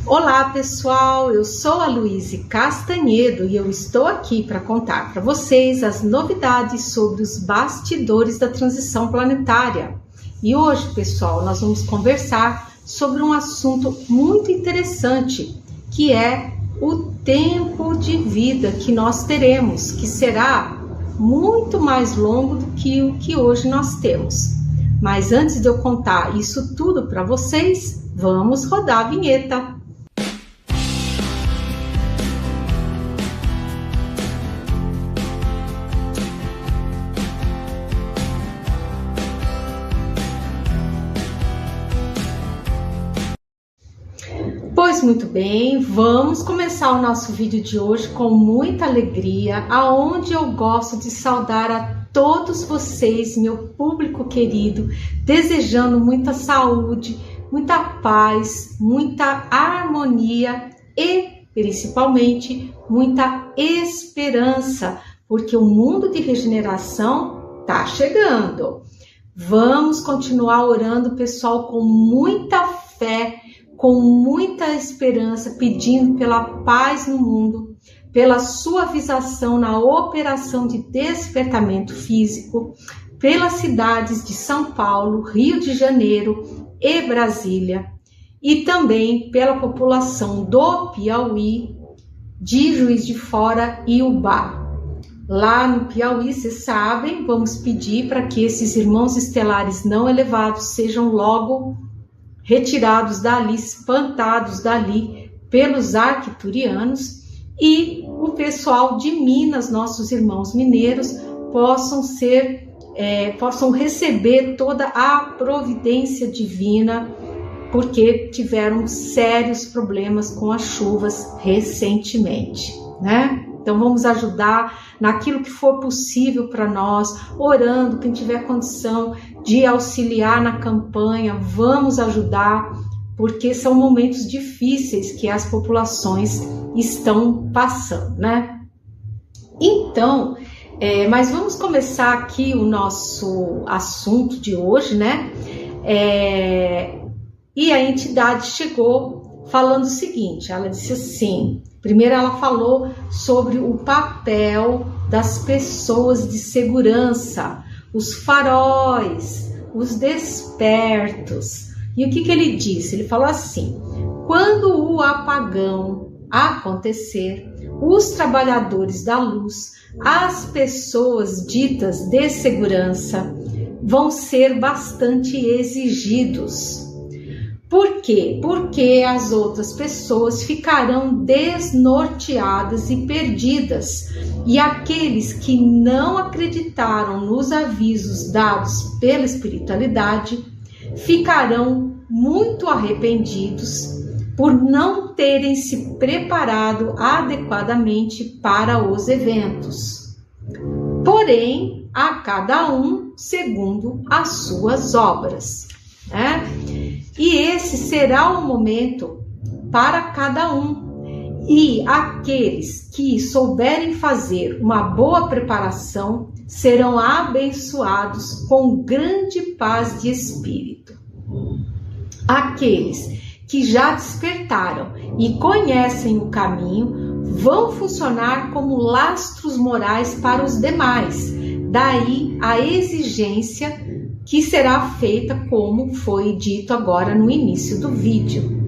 Olá pessoal, eu sou a Luíse Castanhedo e eu estou aqui para contar para vocês as novidades sobre os bastidores da transição planetária. E hoje, pessoal, nós vamos conversar sobre um assunto muito interessante, que é o tempo de vida que nós teremos, que será muito mais longo do que o que hoje nós temos. Mas antes de eu contar isso tudo para vocês, vamos rodar a vinheta. Pois muito bem, vamos começar o nosso vídeo de hoje com muita alegria, aonde eu gosto de saudar a todos vocês, meu público querido, desejando muita saúde, muita paz, muita harmonia e, principalmente, muita esperança, porque o mundo de regeneração está chegando. Vamos continuar orando, pessoal, com muita fé, com muita esperança, pedindo pela paz no mundo, pela suavização na operação de despertamento físico, pelas cidades de São Paulo, Rio de Janeiro e Brasília, e também pela população do Piauí, de Juiz de Fora e Ubá. Lá no Piauí, vocês sabem, vamos pedir para que esses irmãos estelares não elevados sejam logo retirados dali, espantados dali pelos arcturianos, e o pessoal de Minas, nossos irmãos mineiros, possam receber toda a providência divina, porque tiveram sérios problemas com as chuvas recentemente, né? Então vamos ajudar naquilo que for possível para nós, orando, quem tiver condição de auxiliar na campanha, vamos ajudar, porque são momentos difíceis que as populações estão passando, né? Então, mas vamos começar aqui o nosso assunto de hoje, né? E a entidade chegou falando o seguinte, ela disse assim, primeiro ela falou sobre o papel das pessoas de segurança, os faróis, os despertos. E o que ele disse? Ele falou assim, quando o apagão acontecer, os trabalhadores da luz, as pessoas ditas de segurança, vão ser bastante exigidos. Por quê? Porque as outras pessoas ficarão desnorteadas e perdidas, e aqueles que não acreditaram nos avisos dados pela espiritualidade ficarão muito arrependidos por não terem se preparado adequadamente para os eventos. Porém, a cada um segundo as suas obras, né? E esse será o momento para cada um. E aqueles que souberem fazer uma boa preparação serão abençoados com grande paz de espírito. Aqueles que já despertaram e conhecem o caminho vão funcionar como lastros morais para os demais. Daí a exigência que será feita como foi dito agora no início do vídeo.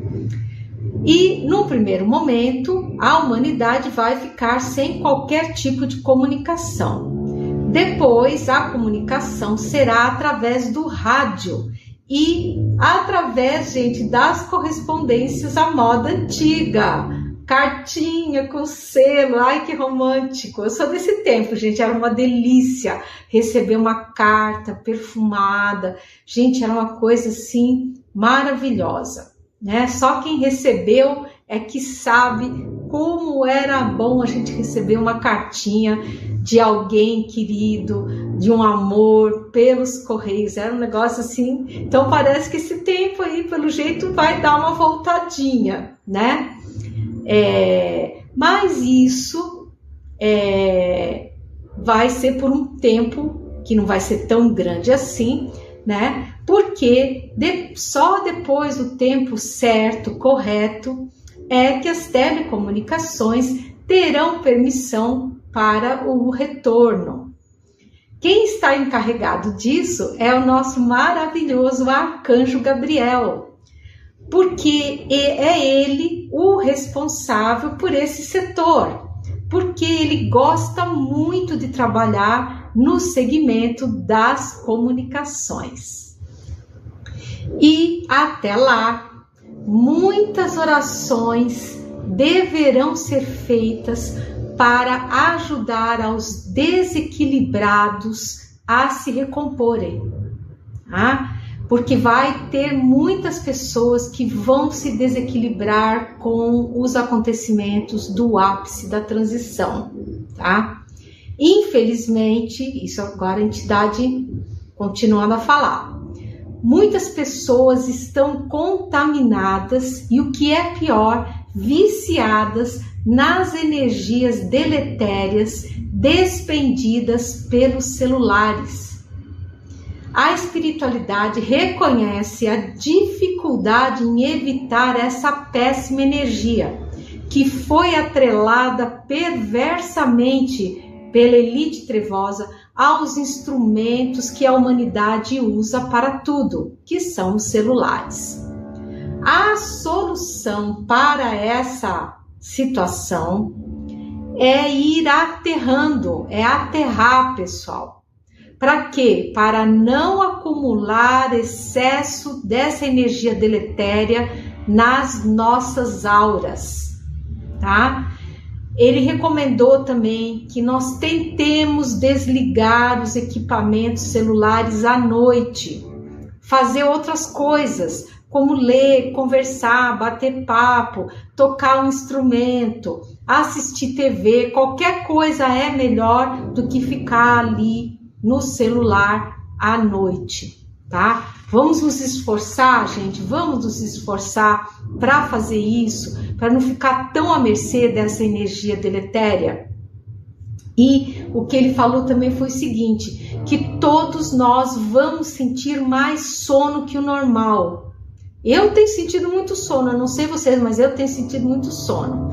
E no primeiro momento, a humanidade vai ficar sem qualquer tipo de comunicação. Depois, a comunicação será através do rádio e através, gente, das correspondências à moda antiga. Cartinha com selo, ai que romântico, eu sou desse tempo, gente, era uma delícia receber uma carta perfumada, gente, era uma coisa assim maravilhosa, né? Só quem recebeu é que sabe como era bom a gente receber uma cartinha de alguém querido, de um amor pelos correios, era um negócio assim. Então parece que esse tempo aí, pelo jeito, vai dar uma voltadinha, né? Mas isso vai ser por um tempo que não vai ser tão grande assim, né? Porque só depois do tempo certo, correto, é que as telecomunicações terão permissão para o retorno. Quem está encarregado disso é o nosso maravilhoso arcanjo Gabriel, porque é ele o responsável por esse setor, porque ele gosta muito de trabalhar no segmento das comunicações. E até lá, muitas orações deverão ser feitas para ajudar aos desequilibrados a se recomporem, tá? Porque vai ter muitas pessoas que vão se desequilibrar com os acontecimentos do ápice da transição, tá? Infelizmente, isso agora a entidade continuando a falar, muitas pessoas estão contaminadas e, o que é pior, viciadas nas energias deletérias despendidas pelos celulares. A espiritualidade reconhece a dificuldade em evitar essa péssima energia, que foi atrelada perversamente pela elite trevosa aos instrumentos que a humanidade usa para tudo, que são os celulares. A solução para essa situação é ir aterrando, é aterrar, pessoal. Para quê? Para não acumular excesso dessa energia deletéria nas nossas auras, tá? Ele recomendou também que nós tentemos desligar os equipamentos celulares à noite, fazer outras coisas, como ler, conversar, bater papo, tocar um instrumento, assistir TV, qualquer coisa é melhor do que ficar ali no celular à noite, tá? Vamos nos esforçar, gente, vamos nos esforçar para fazer isso, para não ficar tão à mercê dessa energia deletéria. E o que ele falou também foi o seguinte, que todos nós vamos sentir mais sono que o normal. Eu tenho sentido muito sono, eu não sei vocês, mas eu tenho sentido muito sono.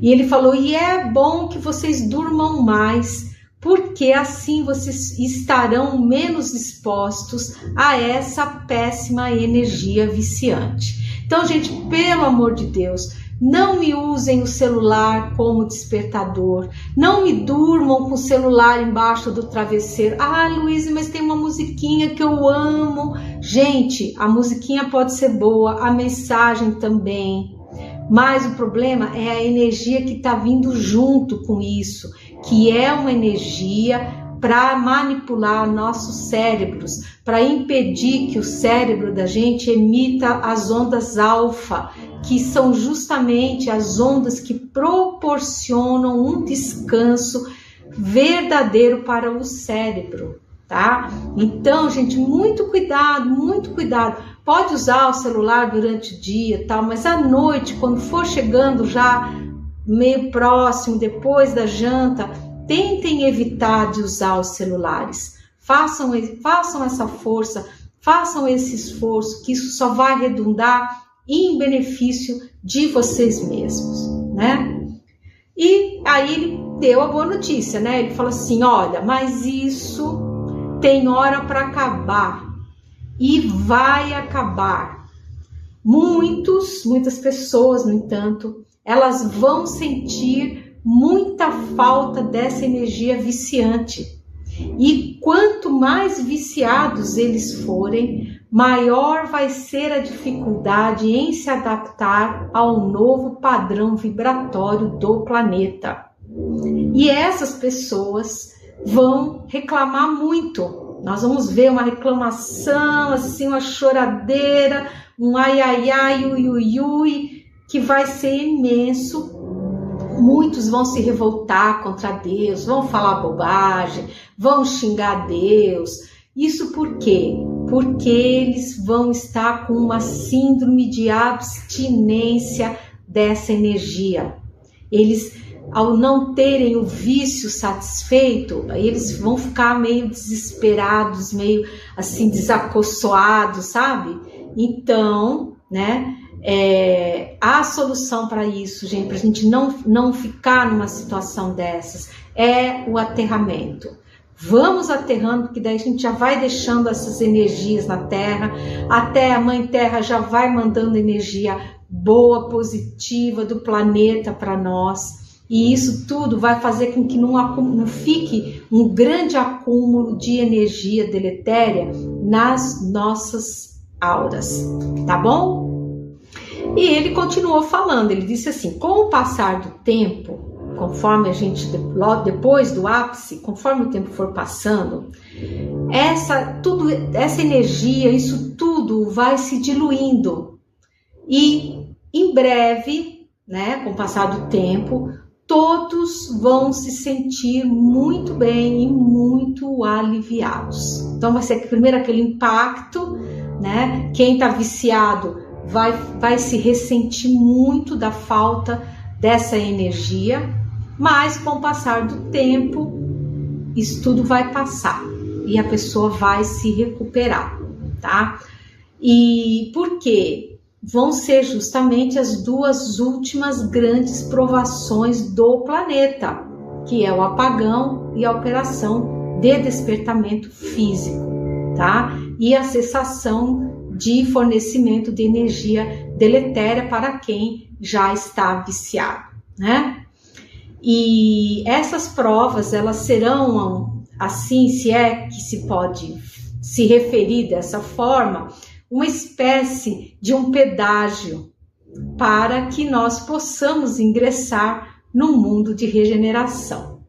E ele falou, e é bom que vocês durmam mais, porque assim vocês estarão menos expostos a essa péssima energia viciante. Então, gente, pelo amor de Deus, não me usem o celular como despertador, não me durmam com o celular embaixo do travesseiro. Ah, Luísa, mas tem uma musiquinha que eu amo. Gente, a musiquinha pode ser boa, a mensagem também, mas o problema é a energia que está vindo junto com isso, que é uma energia para manipular nossos cérebros, para impedir que o cérebro da gente emita as ondas alfa, que são justamente as ondas que proporcionam um descanso verdadeiro para o cérebro, tá? Então, gente, muito cuidado, muito cuidado. Pode usar o celular durante o dia, tal, mas à noite, quando for chegando já meio próximo, depois da janta, tentem evitar de usar os celulares. Façam essa força, façam esse esforço, que isso só vai redundar em benefício de vocês mesmos, né? E aí ele deu a boa notícia, né? Ele falou assim, olha, mas isso tem hora para acabar e vai acabar. Muitas pessoas, no entanto, elas vão sentir muita falta dessa energia viciante. E quanto mais viciados eles forem, maior vai ser a dificuldade em se adaptar ao novo padrão vibratório do planeta. E essas pessoas vão reclamar muito. Nós vamos ver uma reclamação, assim, uma choradeira, um ai, ai, ai, ui, ui, ui, que vai ser imenso. Muitos vão se revoltar contra Deus, vão falar bobagem, vão xingar Deus. Isso por quê? Porque eles vão estar com uma síndrome de abstinência dessa energia. Eles, ao não terem o vício satisfeito, eles vão ficar meio desesperados, meio assim desacossoados, sabe? Então, né? A solução para isso, gente, para a gente não ficar numa situação dessas, é o aterramento. Vamos aterrando, porque daí a gente já vai deixando essas energias na Terra, até a Mãe Terra já vai mandando energia boa, positiva do planeta para nós. E isso tudo vai fazer com que não fique um grande acúmulo de energia deletéria nas nossas auras, tá bom? E ele continuou falando, ele disse assim: com o passar do tempo, conforme a gente, depois do ápice, conforme o tempo for passando, essa energia, isso tudo vai se diluindo. E em breve, né, com o passar do tempo, todos vão se sentir muito bem e muito aliviados. Então vai ser primeiro aquele impacto, né? Quem está viciado vai se ressentir muito da falta dessa energia, mas com o passar do tempo, isso tudo vai passar e a pessoa vai se recuperar, tá? E por quê? Vão ser justamente as duas últimas grandes provações do planeta, que é o apagão e a operação de despertamento físico, tá? E a cessação de fornecimento de energia deletéria para quem já está viciado, né? E essas provas, elas serão, assim, se é que se pode se referir dessa forma, uma espécie de um pedágio para que nós possamos ingressar no mundo de regeneração.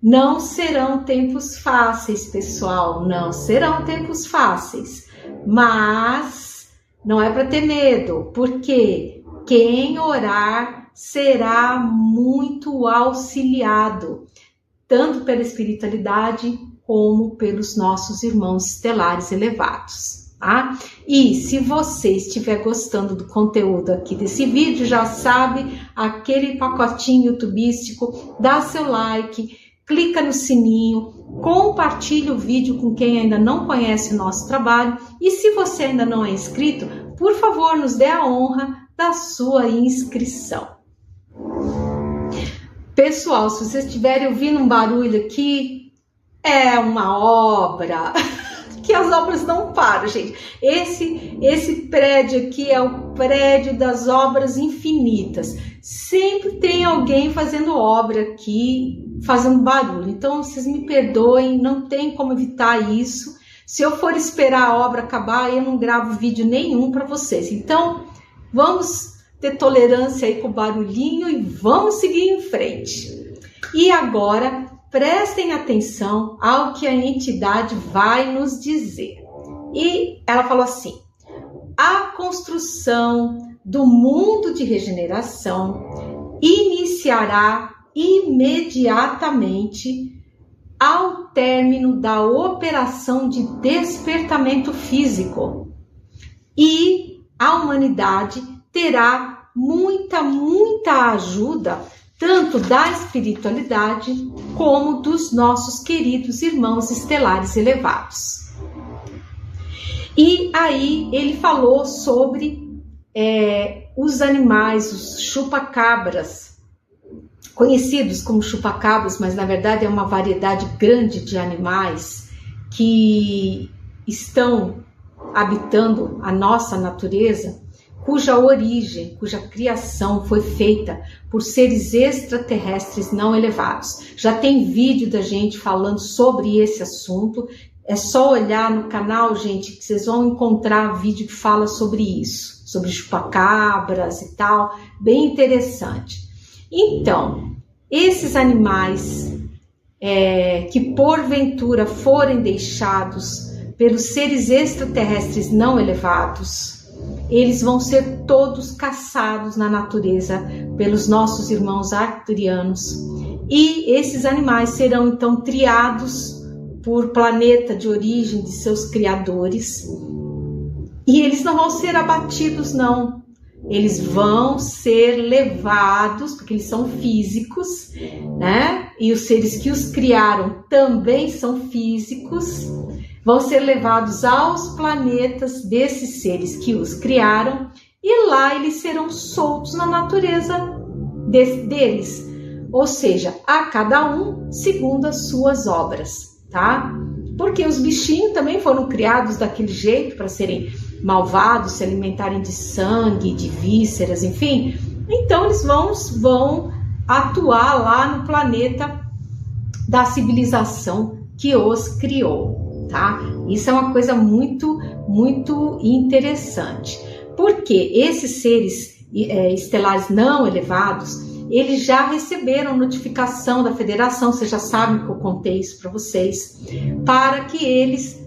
Não serão tempos fáceis, pessoal, não serão tempos fáceis, mas não é para ter medo, porque quem orar será muito auxiliado, tanto pela espiritualidade como pelos nossos irmãos estelares elevados. Tá? E se você estiver gostando do conteúdo aqui desse vídeo, já sabe, aquele pacotinho youtubístico, dá seu like, clica no sininho, compartilha o vídeo com quem ainda não conhece o nosso trabalho e se você ainda não é inscrito, por favor, nos dê a honra da sua inscrição. Pessoal, se vocês estiverem ouvindo um barulho aqui, é uma obra... que as obras não param, gente. Esse prédio aqui é o prédio das obras infinitas. Sempre tem alguém fazendo obra aqui, fazendo barulho. Então, vocês me perdoem, não tem como evitar isso. Se eu for esperar a obra acabar, eu não gravo vídeo nenhum para vocês. Então, vamos ter tolerância aí com o barulhinho e vamos seguir em frente. E agora... prestem atenção ao que a entidade vai nos dizer. E ela falou assim: a construção do mundo de regeneração iniciará imediatamente ao término da operação de despertamento físico. E a humanidade terá muita ajuda tanto da espiritualidade como dos nossos queridos irmãos estelares elevados. E aí ele falou sobre os animais, os chupacabras, conhecidos como chupacabras, mas na verdade é uma variedade grande de animais que estão habitando a nossa natureza, cuja origem, cuja criação foi feita por seres extraterrestres não elevados. Já tem vídeo da gente falando sobre esse assunto, é só olhar no canal, gente, que vocês vão encontrar vídeo que fala sobre isso, sobre chupacabras e tal, bem interessante. Então, esses animais que porventura forem deixados pelos seres extraterrestres não elevados, eles vão ser todos caçados na natureza pelos nossos irmãos arcturianos. E esses animais serão então triados por planeta de origem de seus criadores. E eles não vão ser abatidos, não. Eles vão ser levados, porque eles são físicos, né? E os seres que os criaram também são físicos. Vão ser levados aos planetas desses seres que os criaram e lá eles serão soltos na natureza deles, ou seja, a cada um segundo as suas obras, tá? Porque os bichinhos também foram criados daquele jeito para serem malvados, se alimentarem de sangue, de vísceras, enfim. Então eles vão atuar lá no planeta da civilização que os criou, tá? Isso é uma coisa muito, muito interessante. Porque esses seres estelares não elevados, eles já receberam notificação da federação, vocês já sabem que eu contei isso para vocês, para que eles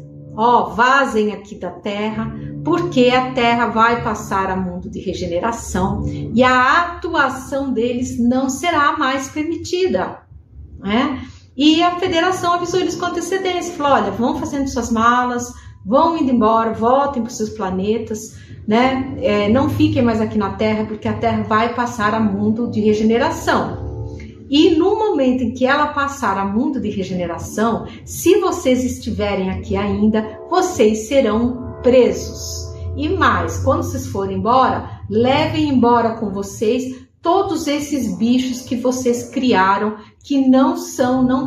vazem aqui da Terra, porque a Terra vai passar a mundo de regeneração e a atuação deles não será mais permitida, né? E a federação avisou eles com antecedência, falou, olha, vão fazendo suas malas, vão indo embora, voltem para os seus planetas, né? Não fiquem mais aqui na Terra, porque a Terra vai passar a mundo de regeneração. E no momento em que ela passar a mundo de regeneração, se vocês estiverem aqui ainda, vocês serão presos. E mais, quando vocês forem embora, levem embora com vocês todos esses bichos que vocês criaram, que não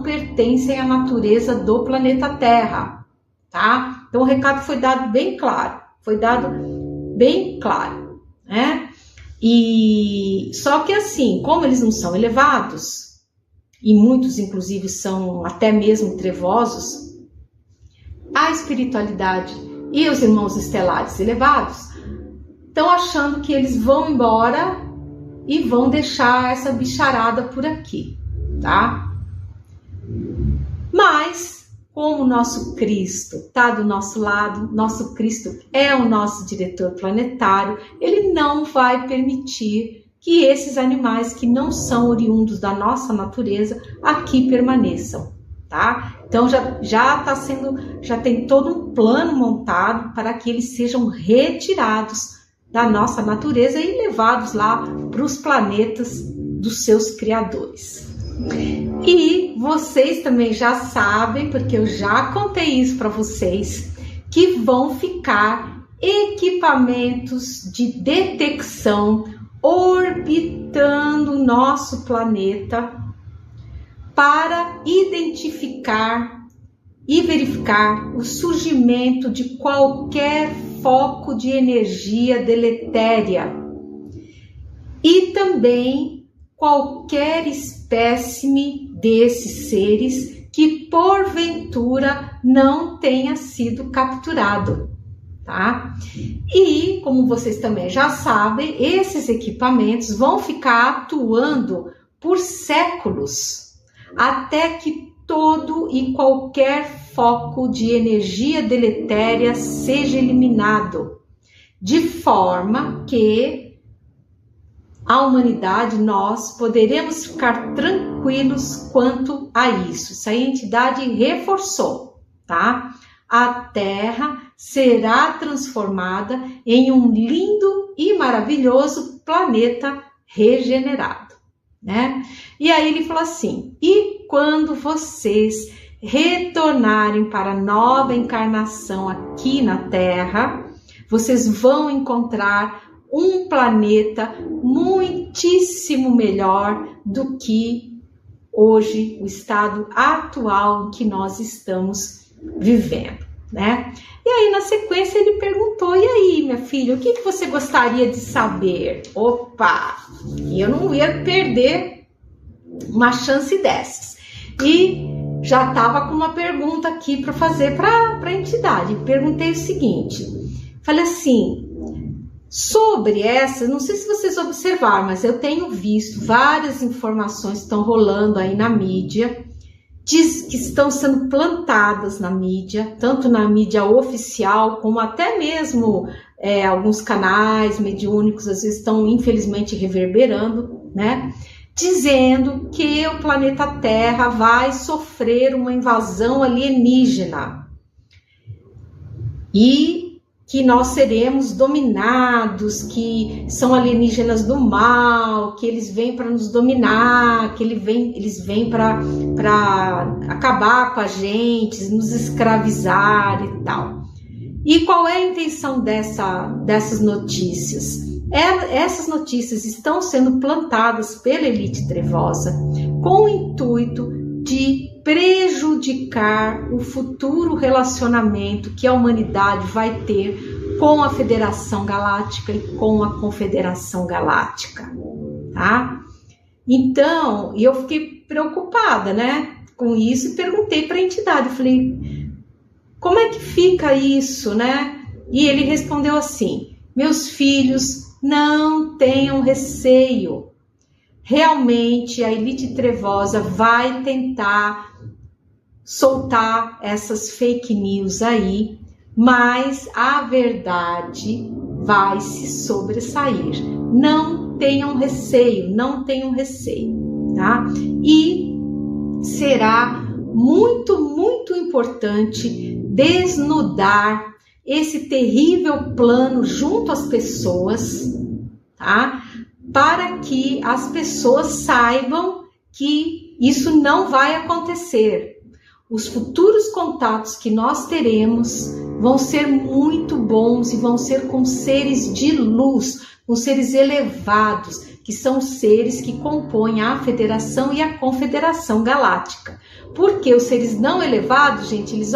pertencem à natureza do planeta Terra, tá? Então o recado foi dado bem claro, né? E só que assim, como eles não são elevados, e muitos inclusive são até mesmo trevosos, a espiritualidade e os irmãos estelares elevados estão achando que eles vão embora e vão deixar essa bicharada por aqui, tá? Mas, como o nosso Cristo está do nosso lado, nosso Cristo é o nosso diretor planetário, ele não vai permitir que esses animais que não são oriundos da nossa natureza aqui permaneçam, tá? Então já tem todo um plano montado para que eles sejam retirados da nossa natureza e levados lá para os planetas dos seus criadores. E vocês também já sabem, porque eu já contei isso para vocês, que vão ficar equipamentos de detecção orbitando o nosso planeta para identificar e verificar o surgimento de qualquer foco de energia deletéria e também qualquer espécime desses seres que porventura não tenha sido capturado, tá? E como vocês também já sabem, esses equipamentos vão ficar atuando por séculos até que todo e qualquer foco de energia deletéria seja eliminado, de forma que a humanidade, nós poderemos ficar tranquilos quanto a isso. Isso a entidade reforçou, tá? A Terra será transformada em um lindo e maravilhoso planeta regenerado, né? E aí ele falou assim, e quando vocês retornarem para a nova encarnação aqui na Terra, vocês vão encontrar um planeta muitíssimo melhor do que hoje, o estado atual em que nós estamos vivendo, né? E aí, na sequência, ele perguntou, e aí, minha filha, o que você gostaria de saber? Opa! E eu não ia perder uma chance dessas. E já estava com uma pergunta aqui para fazer para a entidade. Perguntei o seguinte, falei assim, sobre essa, não sei se vocês observaram, mas eu tenho visto várias informações que estão rolando aí na mídia, que estão sendo plantadas na mídia, tanto na mídia oficial, como até mesmo alguns canais mediúnicos, às vezes estão infelizmente reverberando, né? Dizendo que o planeta Terra vai sofrer uma invasão alienígena e que nós seremos dominados, que são alienígenas do mal, que eles vêm para nos dominar, que eles vêm para acabar com a gente, nos escravizar e tal. E qual é a intenção dessas notícias? Essas notícias estão sendo plantadas pela elite trevosa com o intuito de prejudicar o futuro relacionamento que a humanidade vai ter com a Federação Galáctica e com a Confederação Galáctica, tá? Então, eu fiquei preocupada, né, com isso e perguntei para a entidade, eu falei, como é que fica isso, né? E ele respondeu assim, meus filhos, não tenham receio. Realmente a elite trevosa vai tentar soltar essas fake news aí, mas a verdade vai se sobressair. Não tenham receio, tá? E será muito, muito importante desnudar esse terrível plano junto às pessoas, tá? Para que as pessoas saibam que isso não vai acontecer. Os futuros contatos que nós teremos vão ser muito bons e vão ser com seres de luz, com seres elevados, que são seres que compõem a Federação e a Confederação Galáctica. Porque os seres não elevados, gente, eles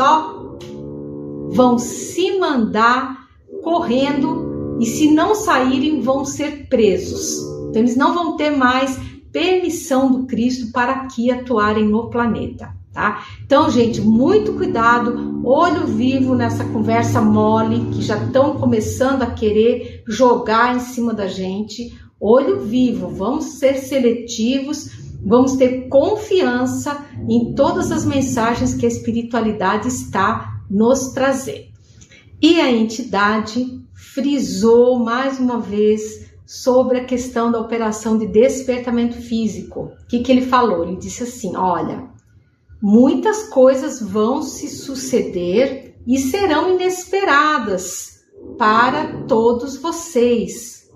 vão se mandar correndo e se não saírem vão ser presos. Então eles não vão ter mais permissão do Cristo para aqui atuarem no planeta, tá? Então, gente, muito cuidado, olho vivo nessa conversa mole que já estão começando a querer jogar em cima da gente. Olho vivo, vamos ser seletivos, vamos ter confiança em todas as mensagens que a espiritualidade está nos trazer. E a entidade frisou mais uma vez sobre a questão da operação de despertamento físico. O que ele falou? Ele disse assim, olha, muitas coisas vão se suceder e serão inesperadas para todos vocês.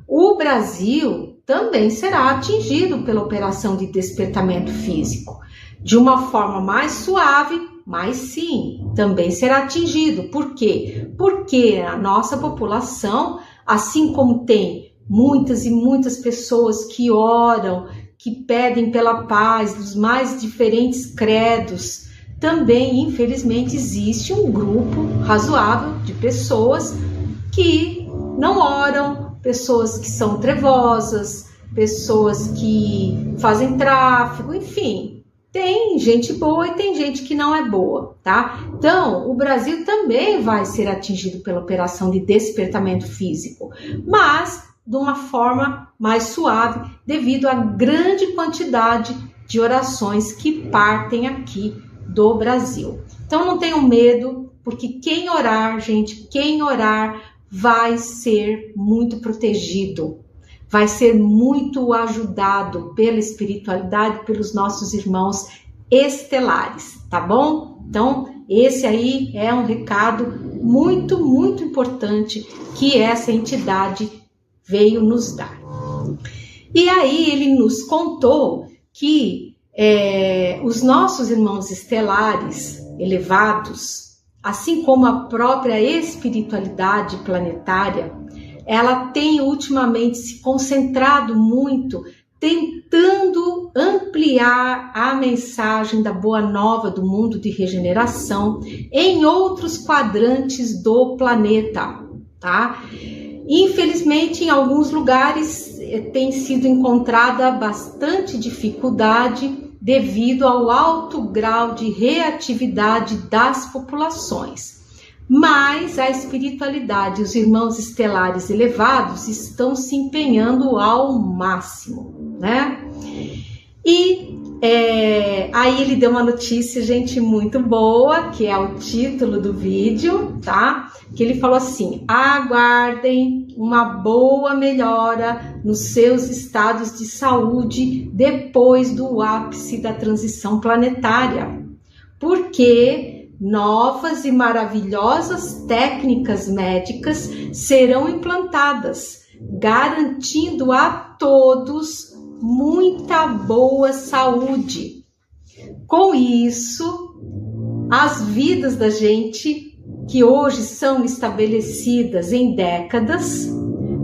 O Brasil também será atingido pela operação de despertamento físico, de uma forma mais suave, mas sim, também será atingido. Por quê? Porque a nossa população, assim como tem muitas e muitas pessoas que oram, que pedem pela paz dos mais diferentes credos, também, infelizmente, existe um grupo razoável de pessoas que não oram, pessoas que são trevosas, pessoas que fazem tráfico, enfim. Tem gente boa e tem gente que não é boa, tá? Então, o Brasil também vai ser atingido pela operação de despertamento físico, mas de uma forma mais suave, devido à grande quantidade de orações que partem aqui do Brasil. Então, não tenham medo, porque quem orar, gente, quem orar vai ser muito protegido. Vai ser muito ajudado pela espiritualidade, pelos nossos irmãos estelares, tá bom? Então, esse aí é um recado muito, muito importante que essa entidade veio nos dar. E aí ele nos contou que os nossos irmãos estelares elevados, assim como a própria espiritualidade planetária, ela tem ultimamente se concentrado muito, tentando ampliar a mensagem da Boa Nova do mundo de regeneração em outros quadrantes do planeta, tá? Infelizmente, em alguns lugares tem sido encontrada bastante dificuldade devido ao alto grau de reatividade das populações. Mas a espiritualidade e os irmãos estelares elevados estão se empenhando ao máximo, né? E aí ele deu uma notícia, gente, muito boa, que é o título do vídeo, tá? Que ele falou assim, aguardem uma boa melhora nos seus estados de saúde depois do ápice da transição planetária. Porque novas e maravilhosas técnicas médicas serão implantadas, garantindo a todos muita boa saúde. Com isso, as vidas da gente, que hoje são estabelecidas em décadas,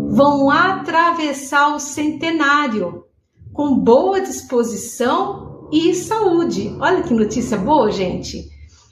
vão atravessar o centenário com boa disposição e saúde. Olha que notícia boa, gente.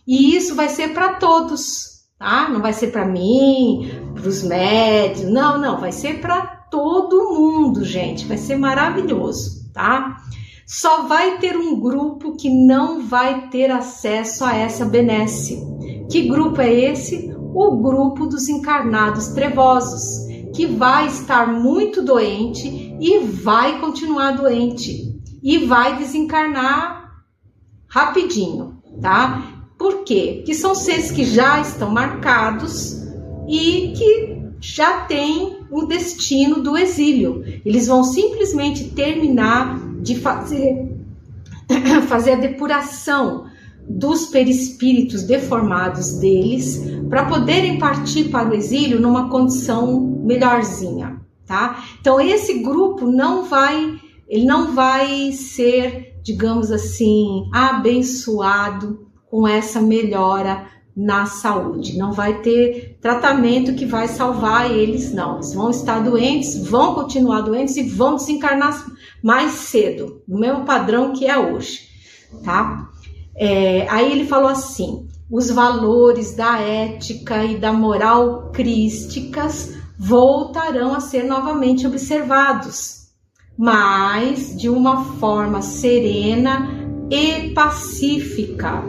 E isso vai ser para todos, tá? Não vai ser para mim, para os médios, não, vai ser para todo mundo, gente. Vai ser maravilhoso, tá? Só vai ter um grupo que não vai ter acesso a essa benesse. Que grupo é esse? O grupo dos encarnados trevosos, que vai estar muito doente e vai continuar doente e vai desencarnar rapidinho, tá? Por quê? Porque são seres que já estão marcados e que já têm o destino do exílio. Eles vão simplesmente terminar de fazer a depuração dos perispíritos deformados deles para poderem partir para o exílio numa condição melhorzinha, tá? Então esse grupo não vai ser, digamos assim, abençoado com essa melhora na saúde. Não vai ter tratamento que vai salvar eles, não. Eles vão estar doentes, vão continuar doentes e vão desencarnar mais cedo, no mesmo padrão que é hoje, tá? Aí ele falou assim: os valores da ética e da moral crísticas voltarão a ser novamente observados, mas de uma forma serena e pacífica,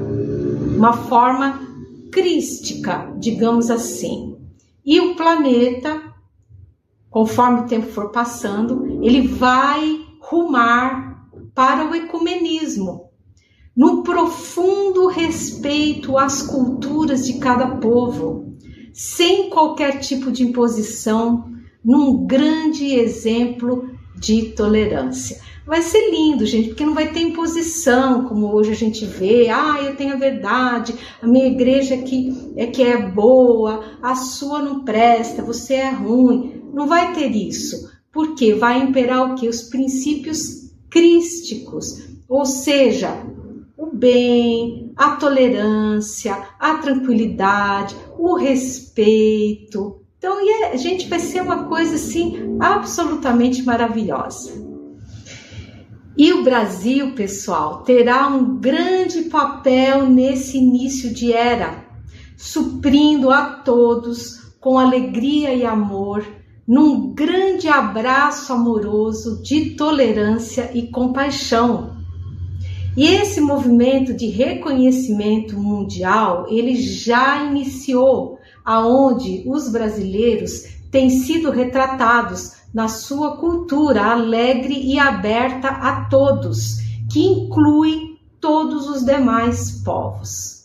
uma forma crística, digamos assim. E o planeta, conforme o tempo for passando, ele vai rumar para o ecumenismo, no profundo respeito às culturas de cada povo, sem qualquer tipo de imposição, num grande exemplo de tolerância. Vai ser lindo, gente, porque não vai ter imposição, como hoje a gente vê. Eu tenho a verdade, a minha igreja aqui é boa, a sua não presta, você é ruim. Não vai ter isso, porque vai imperar o quê? Os princípios crísticos, ou seja, o bem, a tolerância, a tranquilidade, o respeito. Então, gente, vai ser uma coisa assim absolutamente maravilhosa. E o Brasil, pessoal, terá um grande papel nesse início de era, suprindo a todos com alegria e amor, num grande abraço amoroso de tolerância e compaixão. E esse movimento de reconhecimento mundial, ele já iniciou, aonde os brasileiros têm sido retratados na sua cultura alegre e aberta a todos, que inclui todos os demais povos.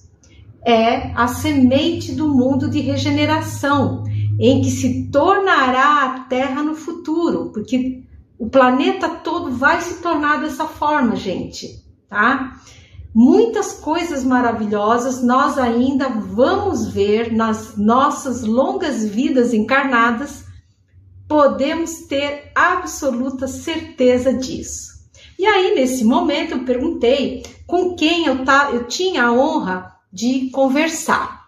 É a semente do mundo de regeneração, em que se tornará a Terra no futuro, porque o planeta todo vai se tornar dessa forma, gente, tá? Muitas coisas maravilhosas nós ainda vamos ver nas nossas longas vidas encarnadas. Podemos ter absoluta certeza disso. E aí, nesse momento, eu perguntei com quem eu tinha a honra de conversar.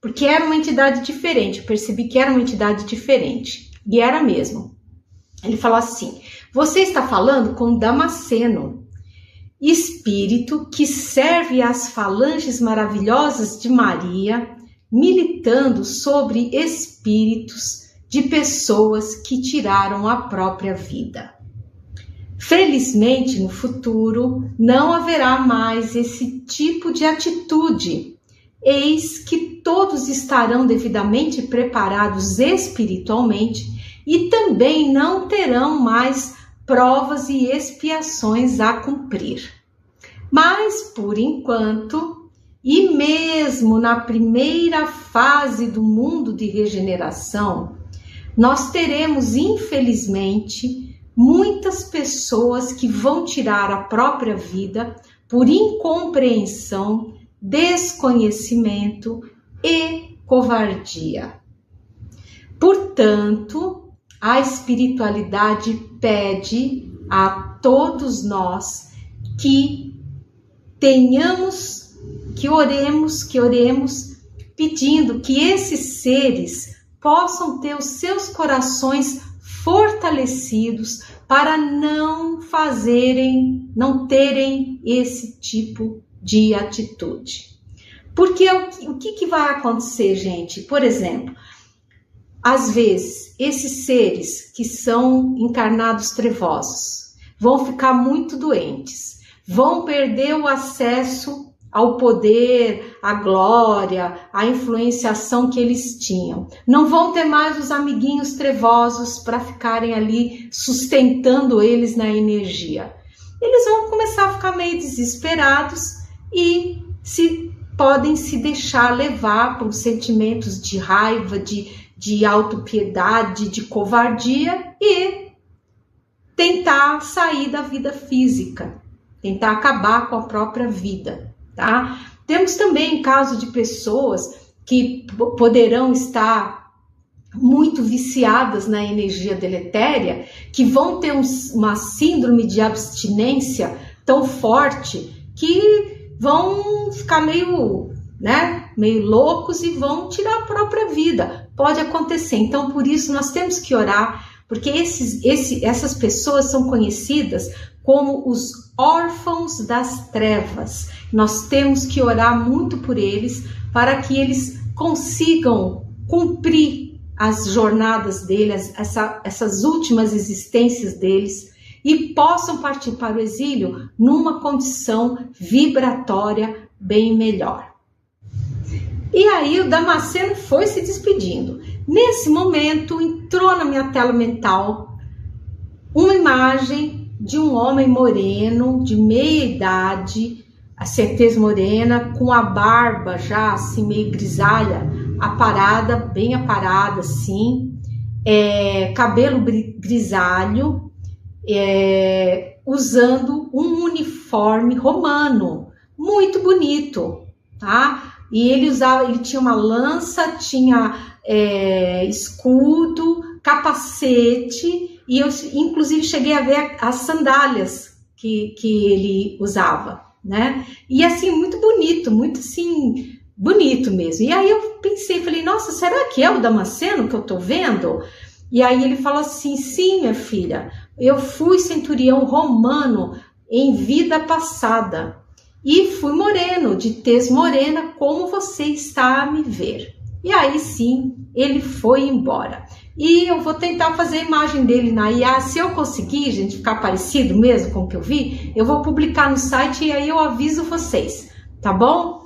Porque era uma entidade diferente, eu percebi que era uma entidade diferente. E era mesmo. Ele falou assim: você está falando com Damasceno, espírito que serve às falanges maravilhosas de Maria, militando sobre espíritos de pessoas que tiraram a própria vida. Felizmente, no futuro, não haverá mais esse tipo de atitude. Eis que todos estarão devidamente preparados espiritualmente e também não terão mais provas e expiações a cumprir. Mas, por enquanto, e mesmo na primeira fase do mundo de regeneração, nós teremos, infelizmente, muitas pessoas que vão tirar a própria vida por incompreensão, desconhecimento e covardia. Portanto, a espiritualidade pede a todos nós que oremos, pedindo que esses seres possam ter os seus corações fortalecidos para não terem esse tipo de atitude. Porque o que vai acontecer, gente? Por exemplo, às vezes, esses seres que são encarnados trevosos vão ficar muito doentes, vão perder o acesso ao poder, à glória, à influenciação que eles tinham. Não vão ter mais os amiguinhos trevosos para ficarem ali sustentando eles na energia. Eles vão começar a ficar meio desesperados e podem se deixar levar por sentimentos de raiva, de autopiedade, de covardia e tentar sair da vida física, tentar acabar com a própria vida. Tá? Temos também caso de pessoas que poderão estar muito viciadas na energia deletéria, que vão ter uma síndrome de abstinência tão forte que vão ficar meio loucos e vão tirar a própria vida. Pode acontecer. Então, por isso, nós temos que orar, porque essas pessoas são conhecidas como os órfãos das trevas. Nós temos que orar muito por eles para que eles consigam cumprir as jornadas deles, essas últimas existências deles, e possam partir para o exílio numa condição vibratória bem melhor. E aí o Damasceno foi se despedindo. Nesse momento entrou na minha tela mental uma imagem de um homem moreno, de meia idade, a certeza morena, com a barba já assim meio grisalha, bem aparada assim, cabelo grisalho, usando um uniforme romano, muito bonito, tá? E ele tinha uma lança, tinha escudo, capacete, e eu inclusive cheguei a ver as sandálias que ele usava, né? E assim, muito bonito, muito assim, bonito mesmo. E aí eu falei, nossa, será que é o Damasceno que eu tô vendo? E aí ele falou assim, sim, minha filha, eu fui centurião romano em vida passada e fui moreno, de tez morena, como você está a me ver. E aí sim, ele foi embora. E eu vou tentar fazer a imagem dele na IA. Se eu conseguir, gente, ficar parecido mesmo com o que eu vi, eu vou publicar no site e aí eu aviso vocês, tá bom?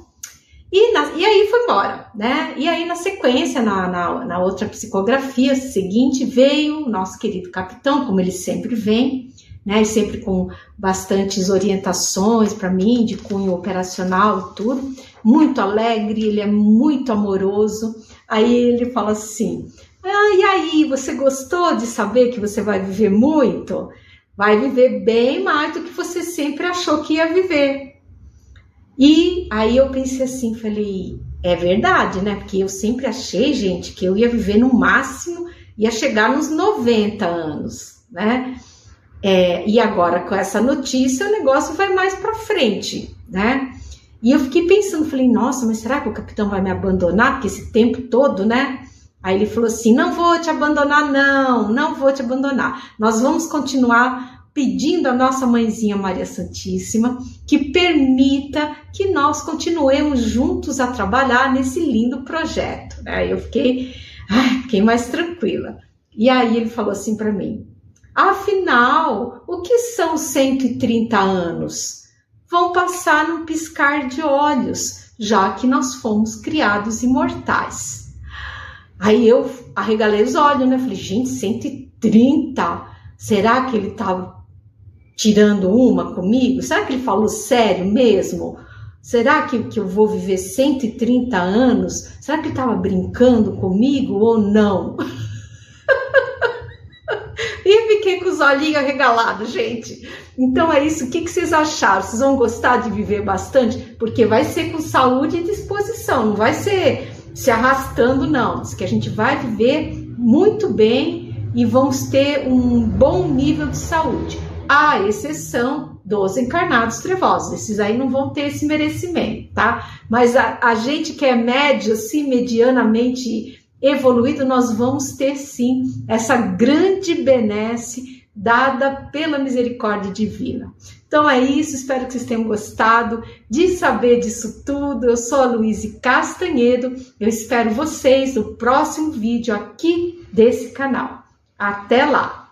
E aí foi embora, né? E aí na sequência, na outra psicografia seguinte, veio o nosso querido capitão, como ele sempre vem, né? E sempre com bastantes orientações para mim, de cunho operacional e tudo. Muito alegre, ele é muito amoroso. Aí ele fala assim, e aí, você gostou de saber que você vai viver muito? Vai viver bem mais do que você sempre achou que ia viver. E aí eu pensei assim, falei, é verdade, né? Porque eu sempre achei, gente, que eu ia viver no máximo, ia chegar nos 90 anos, né? E agora com essa notícia o negócio vai mais para frente, né? E eu fiquei pensando, falei, nossa, mas será que o capitão vai me abandonar? Porque esse tempo todo, né? Aí ele falou assim, não vou te abandonar, não vou te abandonar. Nós vamos continuar pedindo à nossa mãezinha Maria Santíssima que permita que nós continuemos juntos a trabalhar nesse lindo projeto. Aí eu fiquei mais tranquila. E aí ele falou assim para mim, afinal, o que são 130 anos? Vão passar num piscar de olhos, já que nós fomos criados imortais. Aí eu arregalei os olhos, né? Falei, gente, 130? Será que ele tá tirando uma comigo? Será que ele falou sério mesmo? Será que eu vou viver 130 anos? Será que ele tava brincando comigo ou não? E fiquei com os olhinhos arregalados, gente. Então é isso, o que vocês acharam? Vocês vão gostar de viver bastante? Porque vai ser com saúde e disposição, não vai ser se arrastando, não. Diz que a gente vai viver muito bem e vamos ter um bom nível de saúde. À exceção dos encarnados trevosos. Esses aí não vão ter esse merecimento, tá? Mas a gente que é médio, assim, medianamente evoluído, nós vamos ter sim essa grande benesse dada pela misericórdia divina. Então é isso, espero que vocês tenham gostado de saber disso tudo. Eu sou a Luíse Castanhedo, eu espero vocês no próximo vídeo aqui desse canal. Até lá!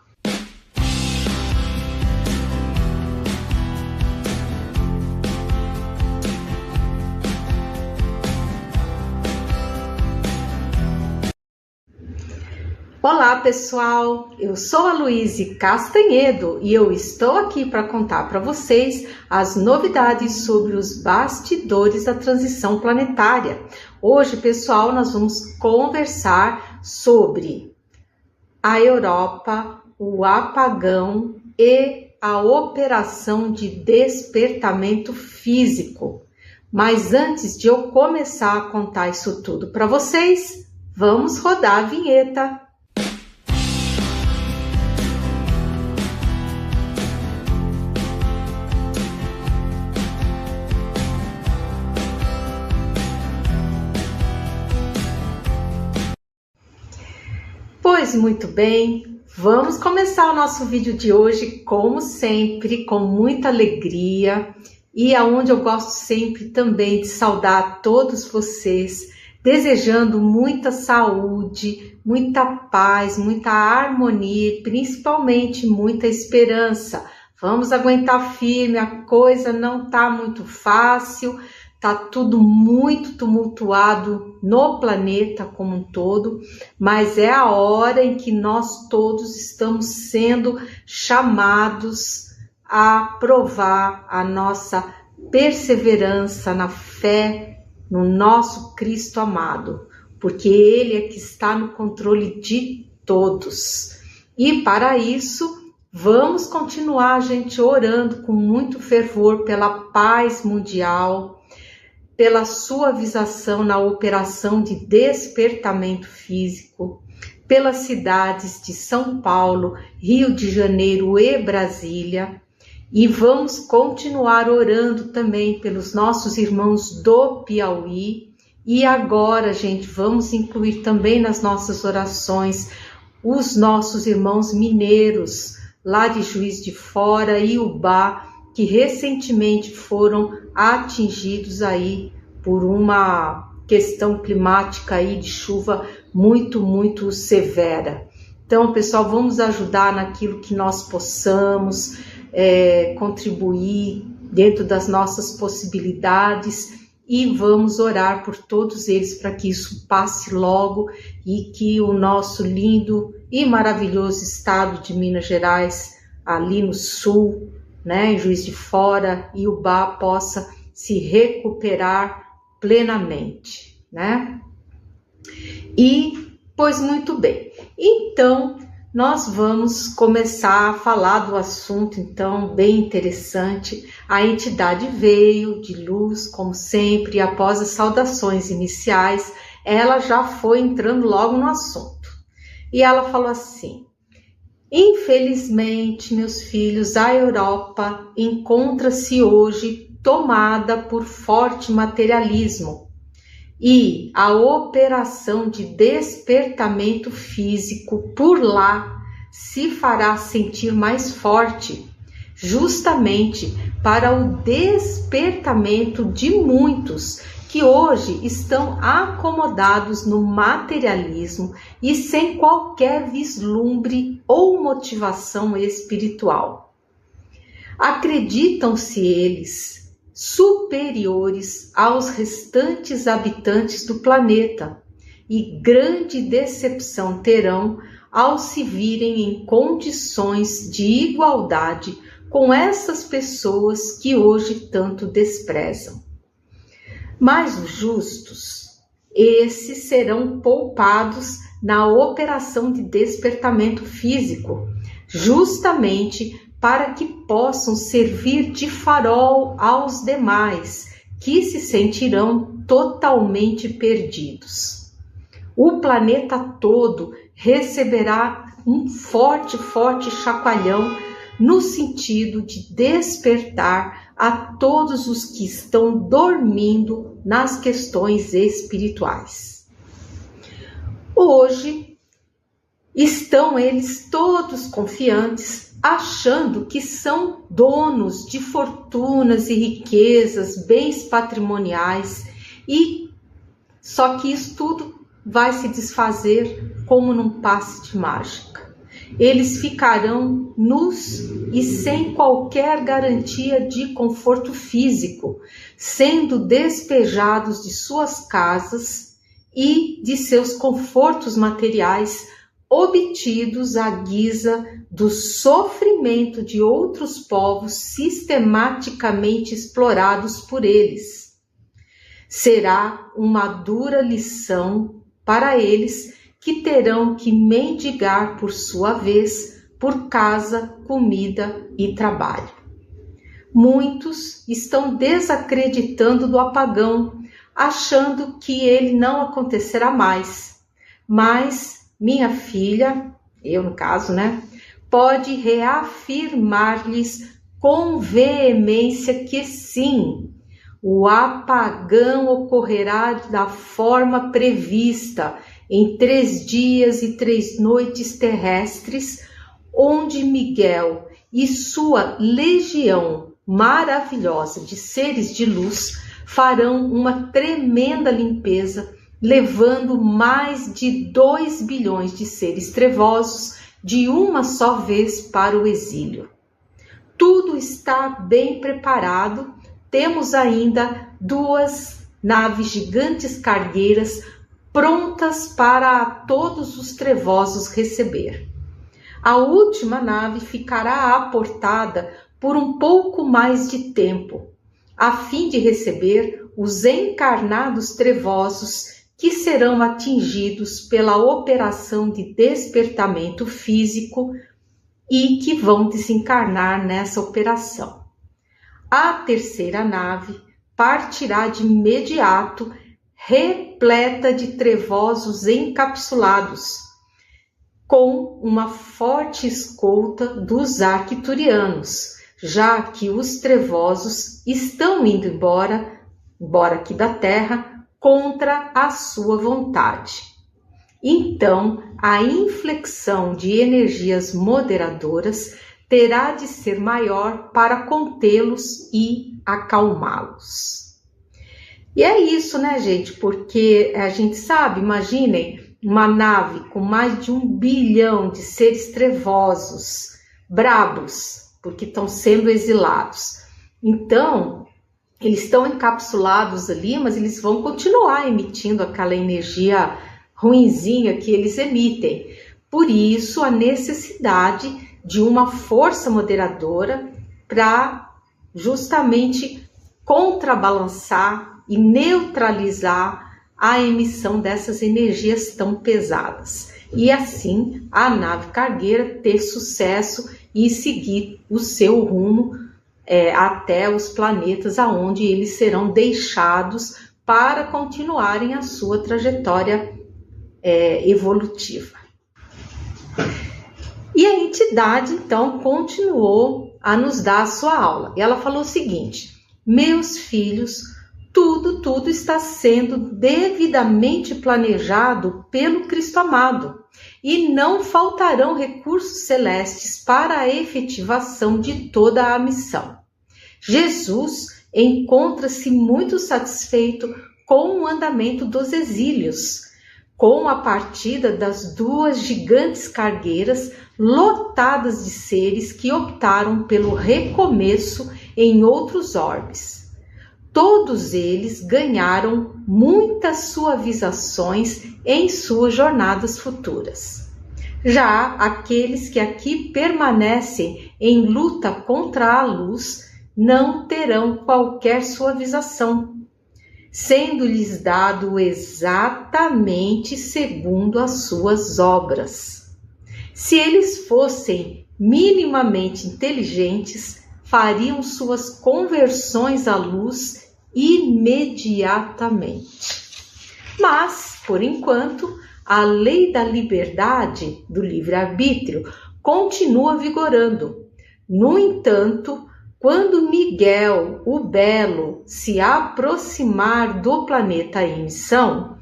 Olá pessoal, eu sou a Luíse Castanhedo e eu estou aqui para contar para vocês as novidades sobre os bastidores da transição planetária. Hoje, pessoal, nós vamos conversar sobre a Europa, o apagão e a operação de despertamento físico. Mas antes de eu começar a contar isso tudo para vocês, vamos rodar a vinheta. Pois muito bem, vamos começar o nosso vídeo de hoje, como sempre, com muita alegria e aonde eu gosto sempre também de saudar todos vocês, desejando muita saúde, muita paz, muita harmonia e principalmente muita esperança. Vamos aguentar firme, a coisa não tá muito fácil. Tá tudo muito tumultuado no planeta como um todo, mas é a hora em que nós todos estamos sendo chamados a provar a nossa perseverança na fé no nosso Cristo amado, porque Ele é que está no controle de todos. E para isso, vamos continuar, gente, orando com muito fervor pela paz mundial, pela suavização na operação de despertamento físico, pelas cidades de São Paulo, Rio de Janeiro e Brasília. E vamos continuar orando também pelos nossos irmãos do Piauí. E agora, gente, vamos incluir também nas nossas orações os nossos irmãos mineiros, lá de Juiz de Fora e Ubá, que recentemente foram atingidos aí por uma questão climática aí de chuva muito severa. Então, pessoal, vamos ajudar naquilo que nós possamos, contribuir dentro das nossas possibilidades e vamos orar por todos eles para que isso passe logo e que o nosso lindo e maravilhoso estado de Minas Gerais, ali no sul, né, em Juiz de Fora e Ubá, possa se recuperar plenamente, né? E, pois muito bem, então nós vamos começar a falar do assunto, então, bem interessante. A entidade veio de luz, como sempre, e após as saudações iniciais, ela já foi entrando logo no assunto. E ela falou assim: infelizmente, meus filhos, a Europa encontra-se hoje tomada por forte materialismo e a operação de despertamento físico por lá se fará sentir mais forte, justamente para o despertamento de muitos que hoje estão acomodados no materialismo e sem qualquer vislumbre ou motivação espiritual. Acreditam-se eles superiores aos restantes habitantes do planeta e grande decepção terão ao se virem em condições de igualdade com essas pessoas que hoje tanto desprezam. Mas os justos, esses serão poupados na operação de despertamento físico, justamente para que possam servir de farol aos demais, que se sentirão totalmente perdidos. O planeta todo receberá um forte chacoalhão no sentido de despertar a todos os que estão dormindo nas questões espirituais. Hoje, estão eles todos confiantes, achando que são donos de fortunas e riquezas, bens patrimoniais, e só que isso tudo vai se desfazer como num passe de mágica. Eles ficarão nus e sem qualquer garantia de conforto físico, sendo despejados de suas casas e de seus confortos materiais, obtidos à guisa do sofrimento de outros povos sistematicamente explorados por eles. Será uma dura lição para eles, que terão que mendigar por sua vez por casa, comida e trabalho. Muitos estão desacreditando do apagão, achando que ele não acontecerá mais. Mas minha filha, eu no caso, pode reafirmar-lhes com veemência que sim, o apagão ocorrerá da forma prevista em 3 dias e 3 noites terrestres, onde Miguel e sua legião maravilhosa de seres de luz farão uma tremenda limpeza, levando mais de 2 bilhões de seres trevosos de uma só vez para o exílio. Tudo está bem preparado, temos ainda 2 naves gigantes cargueiras prontas para todos os trevosos receber. A última nave ficará aportada por um pouco mais de tempo, a fim de receber os encarnados trevosos que serão atingidos pela operação de despertamento físico e que vão desencarnar nessa operação. A terceira nave partirá de imediato, repleta de trevosos encapsulados, com uma forte escolta dos arcturianos, já que os trevosos estão indo embora aqui da Terra, contra a sua vontade. Então, a inflexão de energias moderadoras terá de ser maior para contê-los e acalmá-los. E é isso, gente? Porque a gente sabe, imaginem, uma nave com mais de 1 bilhão de seres trevosos, brabos, porque estão sendo exilados. Então, eles estão encapsulados ali, mas eles vão continuar emitindo aquela energia ruinzinha que eles emitem. Por isso, a necessidade de uma força moderadora para justamente contrabalançar e neutralizar a emissão dessas energias tão pesadas. E assim, a nave cargueira ter sucesso e seguir o seu rumo até os planetas aonde eles serão deixados para continuarem a sua trajetória evolutiva. E a entidade, então, continuou a nos dar a sua aula. E ela falou o seguinte: meus filhos, tudo está sendo devidamente planejado pelo Cristo amado, e não faltarão recursos celestes para a efetivação de toda a missão. Jesus encontra-se muito satisfeito com o andamento dos exílios, com a partida das 2 gigantes cargueiras lotadas de seres que optaram pelo recomeço em outros orbes. Todos eles ganharam muitas suavizações em suas jornadas futuras. Já aqueles que aqui permanecem em luta contra a luz não terão qualquer suavização, sendo-lhes dado exatamente segundo as suas obras. Se eles fossem minimamente inteligentes, fariam suas conversões à luz imediatamente. Mas, por enquanto, a lei da liberdade, do livre-arbítrio, continua vigorando. No entanto, quando Miguel, o Belo, se aproximar do planeta em missão,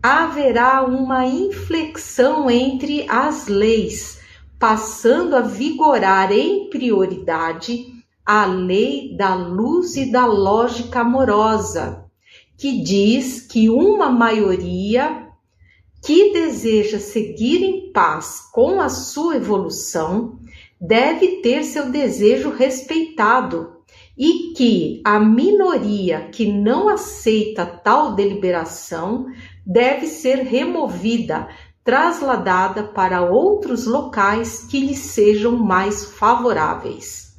haverá uma inflexão entre as leis, passando a vigorar em prioridade a lei da luz e da lógica amorosa, que diz que uma maioria que deseja seguir em paz com a sua evolução deve ter seu desejo respeitado e que a minoria que não aceita tal deliberação deve ser removida, trasladada para outros locais que lhe sejam mais favoráveis.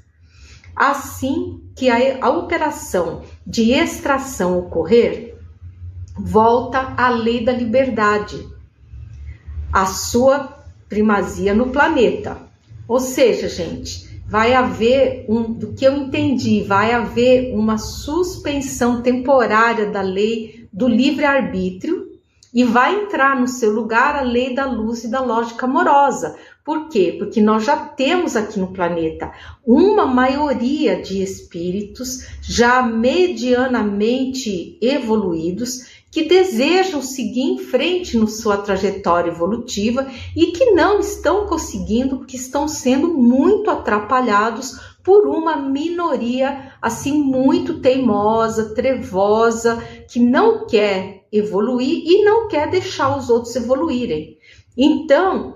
Assim que a operação de extração ocorrer, volta à lei da liberdade, a sua primazia no planeta. Ou seja, gente, vai haver, do que eu entendi, vai haver uma suspensão temporária da lei do livre-arbítrio e vai entrar no seu lugar a lei da luz e da lógica amorosa. Por quê? Porque nós já temos aqui no planeta uma maioria de espíritos já medianamente evoluídos que desejam seguir em frente na sua trajetória evolutiva e que não estão conseguindo porque estão sendo muito atrapalhados por uma minoria assim muito teimosa, trevosa, que não quer evoluir e não quer deixar os outros evoluírem. Então,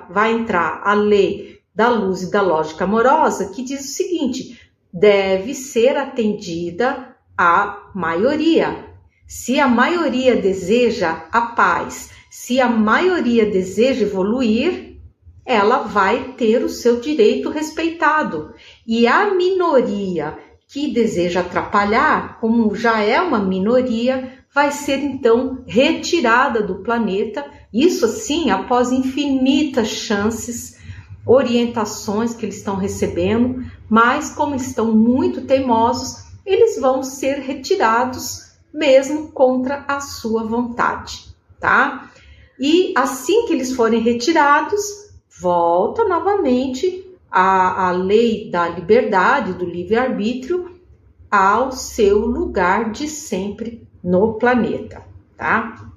vai entrar a lei da luz e da lógica amorosa, que diz o seguinte: deve ser atendida a maioria. Se a maioria deseja a paz, se a maioria deseja evoluir, ela vai ter o seu direito respeitado. E a minoria que deseja atrapalhar, como já é uma minoria, vai ser então retirada do planeta. Isso assim, após infinitas chances, orientações que eles estão recebendo, mas como estão muito teimosos, eles vão ser retirados mesmo contra a sua vontade, tá? E assim que eles forem retirados, volta novamente a lei da liberdade, do livre-arbítrio, ao seu lugar de sempre no planeta, tá?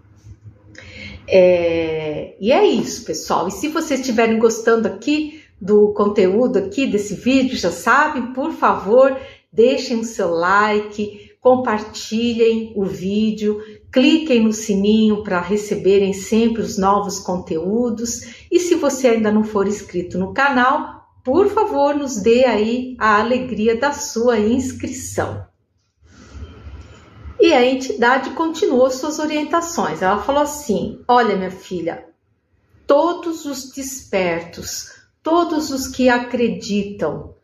E é isso, pessoal. E se vocês estiverem gostando aqui do conteúdo aqui desse vídeo, já sabem, por favor, deixem o seu like, compartilhem o vídeo, cliquem no sininho para receberem sempre os novos conteúdos. E se você ainda não for inscrito no canal, por favor, nos dê aí a alegria da sua inscrição. E a entidade continuou suas orientações. Ela falou assim: olha, minha filha, todos os despertos, todos os que acreditam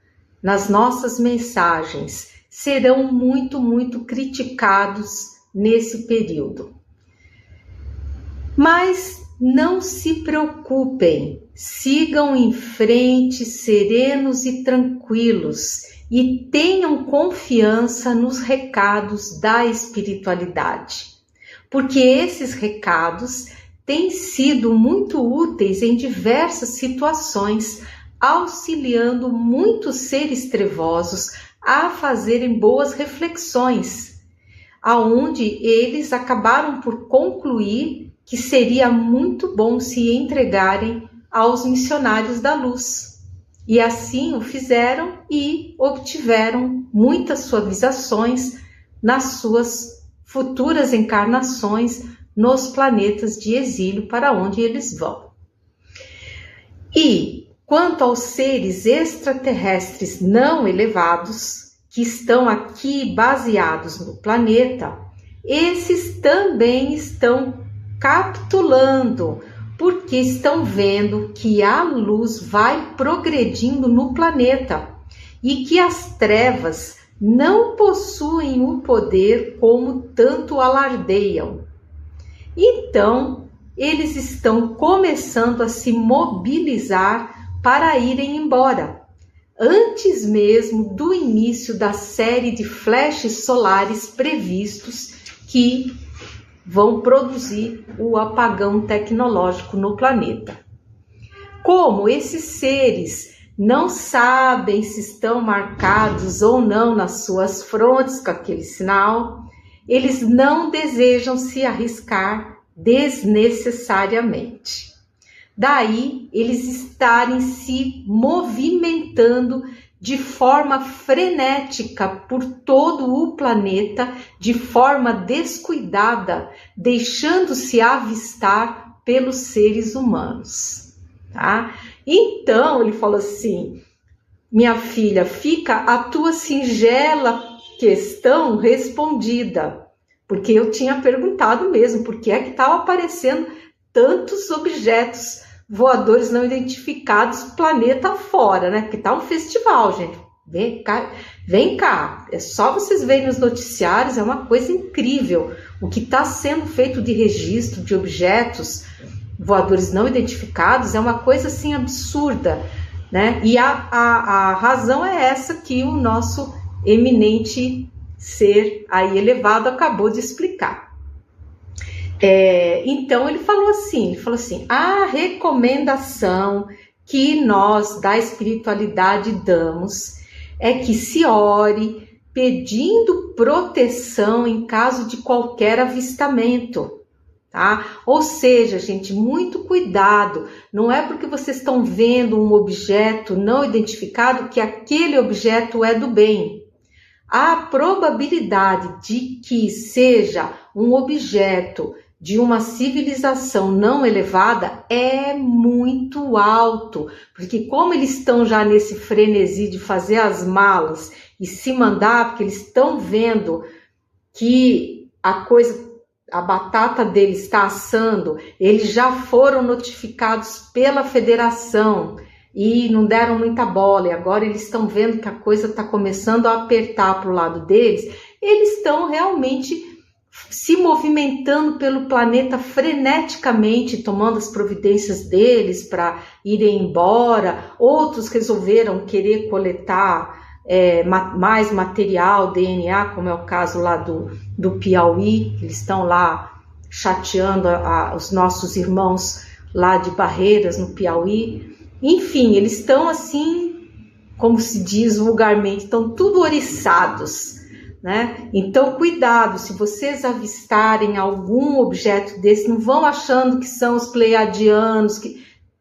nas nossas mensagens serão muito, muito criticados nesse período. Mas não se preocupem, sigam em frente serenos e tranquilos e tenham confiança nos recados da espiritualidade, porque esses recados têm sido muito úteis em diversas situações, auxiliando muitos seres trevosos a fazerem boas reflexões, aonde eles acabaram por concluir que seria muito bom se entregarem aos missionários da luz. E assim o fizeram e obtiveram muitas suavizações nas suas futuras encarnações nos planetas de exílio para onde eles vão. E quanto aos seres extraterrestres não elevados, que estão aqui baseados no planeta, esses também estão capitulando, porque estão vendo que a luz vai progredindo no planeta e que as trevas não possuem o poder como tanto alardeiam. Então, eles estão começando a se mobilizar para irem embora, antes mesmo do início da série de flashes solares previstos que vão produzir o apagão tecnológico no planeta. Como esses seres não sabem se estão marcados ou não nas suas frontes com aquele sinal, eles não desejam se arriscar desnecessariamente. Daí eles estarem se movimentando de forma frenética por todo o planeta, de forma descuidada, deixando-se avistar pelos seres humanos, tá? Então ele falou assim: minha filha, fica a tua singela questão respondida, porque eu tinha perguntado mesmo por que é que estava aparecendo tantos objetos voadores não identificados planeta fora, né? Porque tá um festival, gente. Vem cá. É só vocês verem nos noticiários, é uma coisa incrível. O que está sendo feito de registro de objetos voadores não identificados é uma coisa assim absurda, né? E a razão é essa que o nosso eminente ser aí elevado acabou de explicar. Então ele falou assim, a recomendação que nós da espiritualidade damos é que se ore pedindo proteção em caso de qualquer avistamento, tá? Ou seja, gente, muito cuidado, não é porque vocês estão vendo um objeto não identificado que aquele objeto é do bem. A probabilidade de que seja um objeto de uma civilização não elevada é muito alto, porque como eles estão já nesse frenesi de fazer as malas e se mandar, porque eles estão vendo que a batata deles está assando, eles já foram notificados pela federação e não deram muita bola, e agora eles estão vendo que a coisa está começando a apertar para o lado deles, eles estão realmente se movimentando pelo planeta freneticamente, tomando as providências deles para irem embora. Outros resolveram querer coletar mais material, DNA, como é o caso lá do Piauí. Eles estão lá chateando os nossos irmãos lá de Barreiras, no Piauí. Enfim, eles estão assim, como se diz vulgarmente, estão tudo oriçados, né? Então, cuidado, se vocês avistarem algum objeto desse, não vão achando que são os pleiadianos,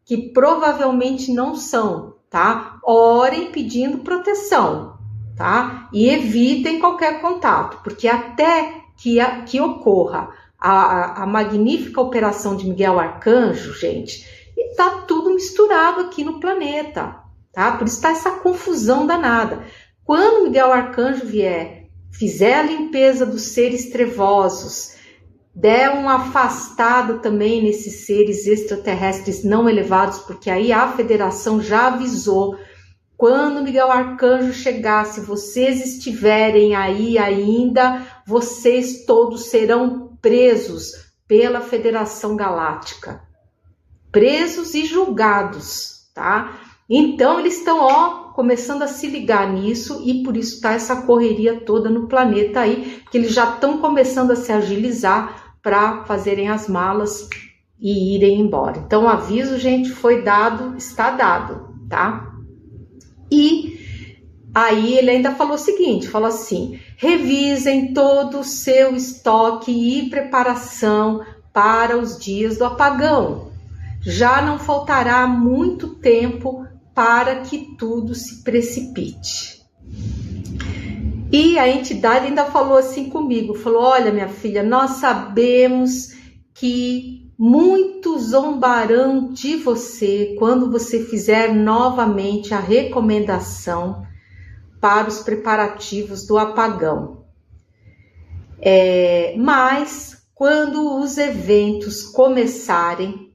que provavelmente não são, tá? Orem pedindo proteção, tá? E evitem qualquer contato, porque até que ocorra a magnífica operação de Miguel Arcanjo, gente, e tá tudo misturado aqui no planeta, tá? Por isso está essa confusão danada. Quando Miguel Arcanjo fizer a limpeza dos seres trevosos, der um afastado também nesses seres extraterrestres não elevados, porque aí a federação já avisou, quando Miguel Arcanjo chegar, se vocês estiverem aí ainda, vocês todos serão presos pela Federação Galáctica. Presos e julgados, tá? Então eles estão, começando a se ligar nisso e por isso tá essa correria toda no planeta aí, porque eles já estão começando a se agilizar para fazerem as malas e irem embora. Então o aviso, gente, foi dado, está dado, tá? E aí ele ainda falou o seguinte, falou assim: revisem todo o seu estoque e preparação para os dias do apagão. Já não faltará muito tempo para que tudo se precipite. E a entidade ainda falou assim comigo, falou: olha, minha filha, nós sabemos que muitos zombarão de você quando você fizer novamente a recomendação para os preparativos do apagão. Mas quando os eventos começarem,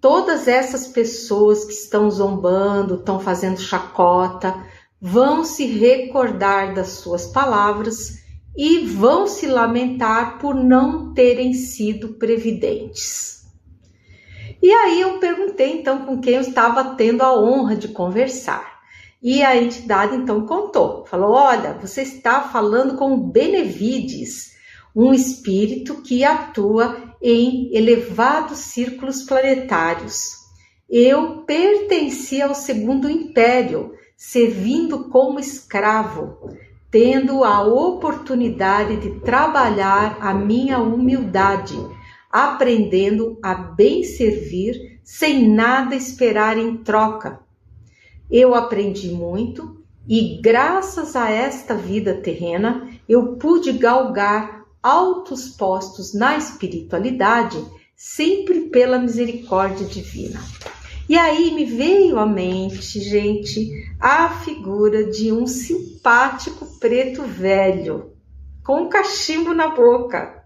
todas essas pessoas que estão zombando, estão fazendo chacota, vão se recordar das suas palavras e vão se lamentar por não terem sido previdentes. E aí eu perguntei então com quem eu estava tendo a honra de conversar. E a entidade então contou, falou: olha, você está falando com Benevides, um espírito que atua em elevados círculos planetários. Eu pertencia ao Segundo Império, servindo como escravo, tendo a oportunidade de trabalhar a minha humildade, aprendendo a bem servir sem nada esperar em troca. Eu aprendi muito e, graças a esta vida terrena, eu pude galgar altos postos na espiritualidade, sempre pela misericórdia divina. E aí me veio à mente, gente, a figura de um simpático preto velho, com um cachimbo na boca.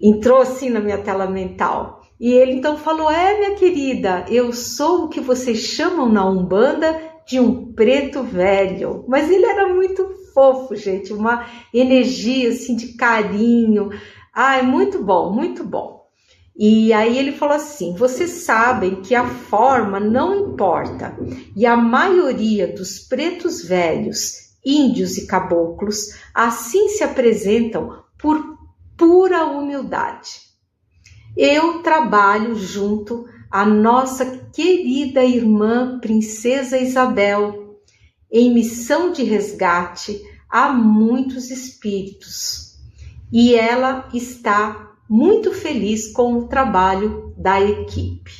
Entrou assim na minha tela mental. E ele então falou: minha querida, eu sou o que vocês chamam na Umbanda de um preto velho. Mas ele era muito fofo, gente, uma energia assim de carinho. Ai, muito bom, muito bom. E aí ele falou assim: vocês sabem que a forma não importa, e a maioria dos pretos velhos, índios e caboclos, assim se apresentam por pura humildade. Eu trabalho junto à nossa querida irmã Princesa Isabel, em missão de resgate a muitos espíritos, e ela está muito feliz com o trabalho da equipe.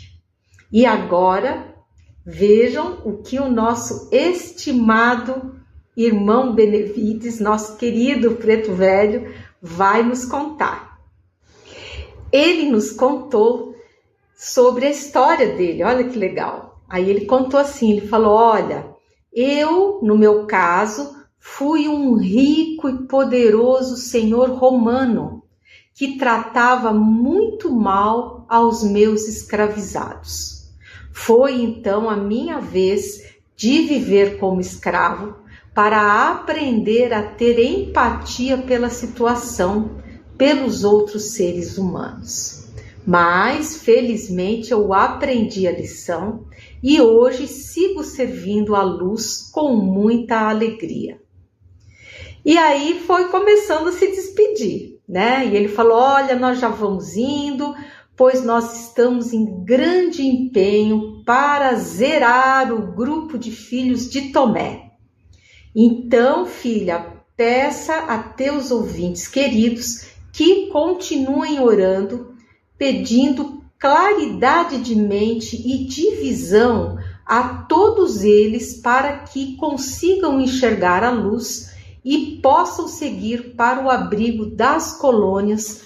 E agora, vejam o que o nosso estimado irmão Benevides, nosso querido preto velho, vai nos contar. Ele nos contou sobre a história dele, olha que legal. Aí ele contou assim, ele falou: olha, eu, no meu caso, fui um rico e poderoso senhor romano, que tratava muito mal aos meus escravizados. Foi então a minha vez de viver como escravo para aprender a ter empatia pela situação, pelos outros seres humanos. Mas, felizmente, eu aprendi a lição e hoje sigo servindo a luz com muita alegria. E aí foi começando a se despedir, né? E ele falou: olha, nós já vamos indo, pois nós estamos em grande empenho para zerar o grupo de filhos de Tomé. Então, filha, peça a teus ouvintes queridos que continuem orando, pedindo claridade de mente e de visão a todos eles para que consigam enxergar a luz e possam seguir para o abrigo das colônias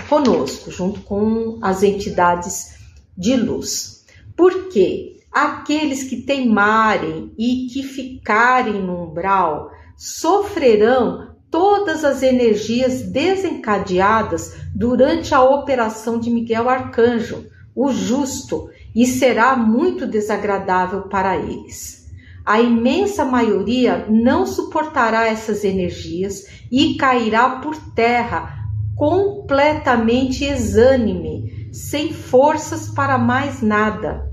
conosco, junto com as entidades de luz. Porque aqueles que teimarem e que ficarem no umbral sofrerão todas as energias desencadeadas durante a operação de Miguel Arcanjo, o justo, e será muito desagradável para eles. A imensa maioria não suportará essas energias e cairá por terra completamente exânime, sem forças para mais nada.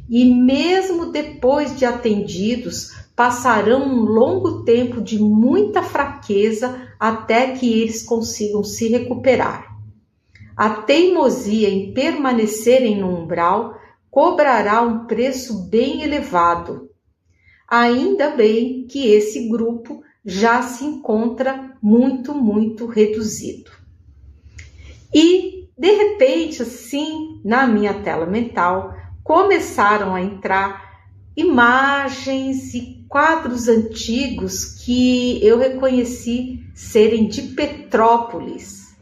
E mesmo depois de atendidos, passarão um longo tempo de muita fraqueza até que eles consigam se recuperar. A teimosia em permanecerem no umbral cobrará um preço bem elevado. Ainda bem que esse grupo já se encontra muito reduzido. E, de repente, assim, na minha tela mental, começaram a entrar imagens e quadros antigos que eu reconheci serem de Petrópolis.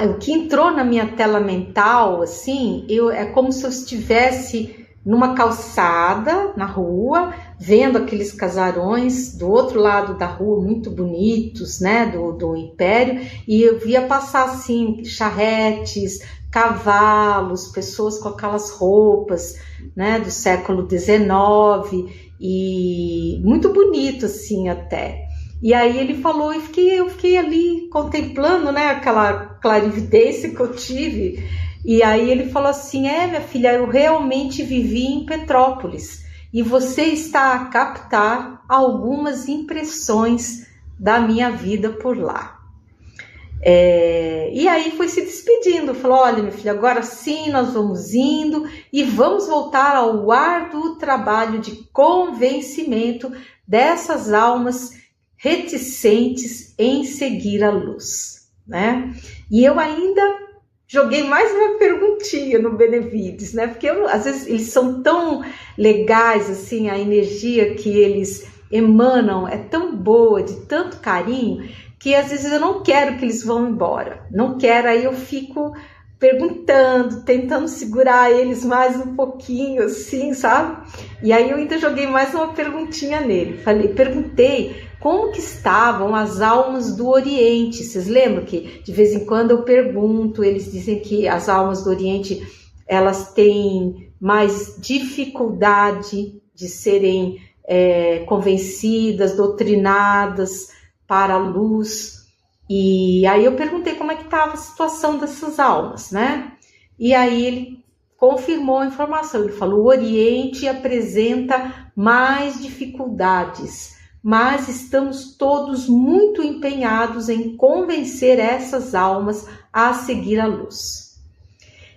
O que entrou na minha tela mental, assim, é como se eu estivesse numa calçada, na rua, vendo aqueles casarões do outro lado da rua, muito bonitos, né, do Império, e eu via passar, assim, charretes, cavalos, pessoas com aquelas roupas, né, do século XIX, e muito bonito, assim, até. E aí ele falou, e eu fiquei ali contemplando, né, aquela clarividência que eu tive. E aí ele falou assim: minha filha, eu realmente vivi em Petrópolis e você está a captar algumas impressões da minha vida por lá. E aí foi se despedindo, falou: olha, minha filha, agora sim nós vamos indo e vamos voltar ao árduo trabalho de convencimento dessas almas reticentes em seguir a luz, né? E eu ainda joguei mais uma perguntinha no Benevides, né? Porque às vezes eles são tão legais, assim, a energia que eles emanam é tão boa, de tanto carinho, que às vezes eu não quero que eles vão embora. Não quero, aí eu fico perguntando, tentando segurar eles mais um pouquinho, assim, sabe? E aí eu ainda joguei mais uma perguntinha nele. Perguntei como que estavam as almas do Oriente. Vocês lembram que de vez em quando eu pergunto, eles dizem que as almas do Oriente, elas têm mais dificuldade de serem convencidas, doutrinadas para a luz. E aí eu perguntei como é que estava a situação dessas almas, né? E aí ele confirmou a informação. Ele falou: o Oriente apresenta mais dificuldades, mas estamos todos muito empenhados em convencer essas almas a seguir a luz.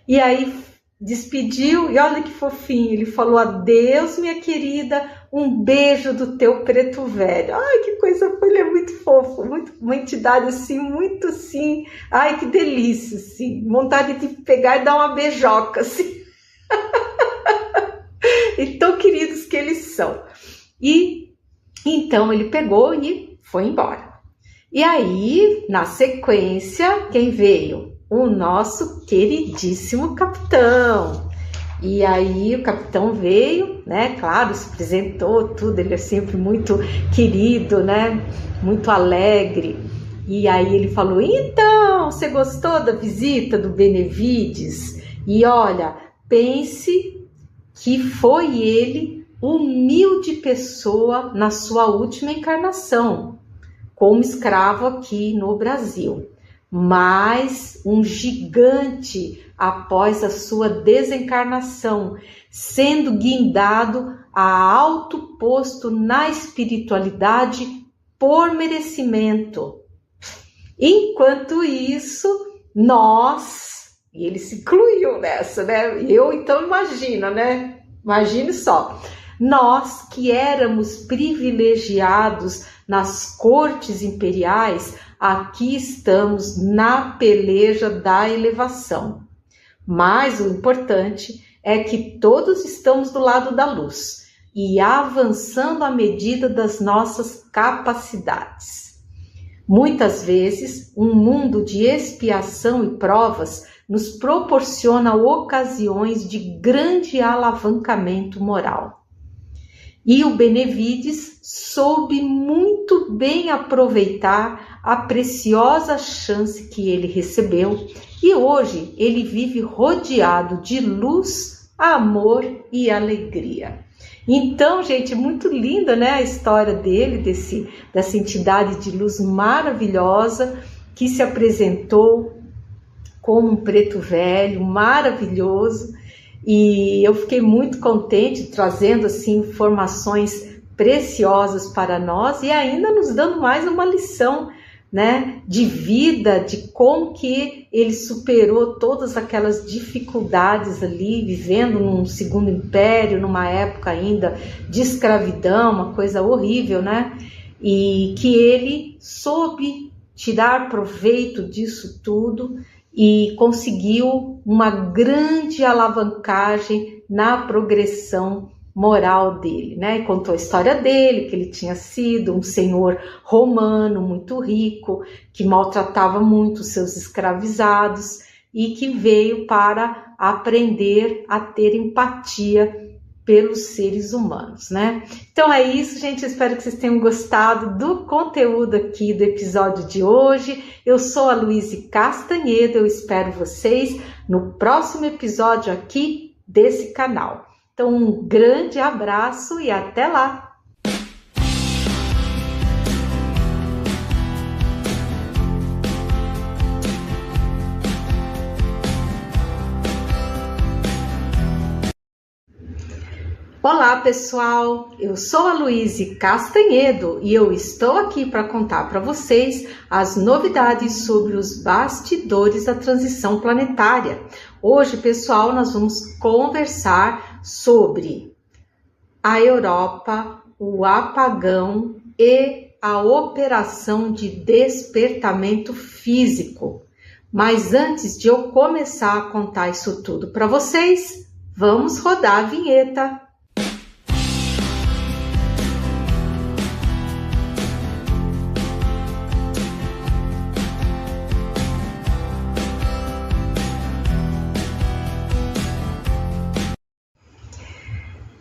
E aí despediu, e olha que fofinho, ele falou: adeus, minha querida, um beijo do teu preto velho. Ai, que coisa, ele é muito fofo, uma entidade assim, muito assim, ai, que delícia, assim, vontade de pegar e dar uma beijoca, assim. E tão queridos que eles são. E então ele pegou e foi embora. E aí, na sequência, quem veio? O nosso queridíssimo capitão. E aí o capitão veio, né? Claro, se apresentou, tudo. Ele é sempre muito querido, né? Muito alegre. E aí ele falou: então, você gostou da visita do Benevides? E olha, pense que foi ele, humilde pessoa, na sua última encarnação, como escravo aqui no Brasil, mas um gigante após a sua desencarnação, sendo guindado a alto posto na espiritualidade por merecimento. Enquanto isso, nós, e ele se incluiu nessa, né? Eu então imagino, né? Imagine só, nós que éramos privilegiados nas cortes imperiais, aqui estamos na peleja da elevação. Mas o importante é que todos estamos do lado da luz e avançando à medida das nossas capacidades. Muitas vezes, um mundo de expiação e provas nos proporciona ocasiões de grande alavancamento moral. E o Benevides soube muito bem aproveitar a preciosa chance que ele recebeu, e hoje ele vive rodeado de luz, amor e alegria. Então, gente, muito linda, né, a história dele, dessa entidade de luz maravilhosa que se apresentou como um preto velho, maravilhoso. E eu fiquei muito contente trazendo assim informações preciosas para nós e ainda nos dando mais uma lição, né, de vida, de como que ele superou todas aquelas dificuldades ali, vivendo num segundo império, numa época ainda de escravidão, uma coisa horrível, né? E que ele soube tirar proveito disso tudo e conseguiu uma grande alavancagem na progressão moral dele, né? E contou a história dele, que ele tinha sido um senhor romano muito rico, que maltratava muito os seus escravizados e que veio para aprender a ter empatia pelos seres humanos, né? Então é isso, gente. Eu espero que vocês tenham gostado do conteúdo aqui do episódio de hoje. Eu sou a Luíse Castanhedo. Eu espero vocês no próximo episódio aqui desse canal. Então, um grande abraço e até lá! Olá, pessoal! Eu sou a Luíse Castanhedo e eu estou aqui para contar para vocês as novidades sobre os bastidores da transição planetária. Hoje, pessoal, nós vamos conversar sobre a Europa, o apagão e a operação de despertamento físico. Mas antes de eu começar a contar isso tudo para vocês, vamos rodar a vinheta.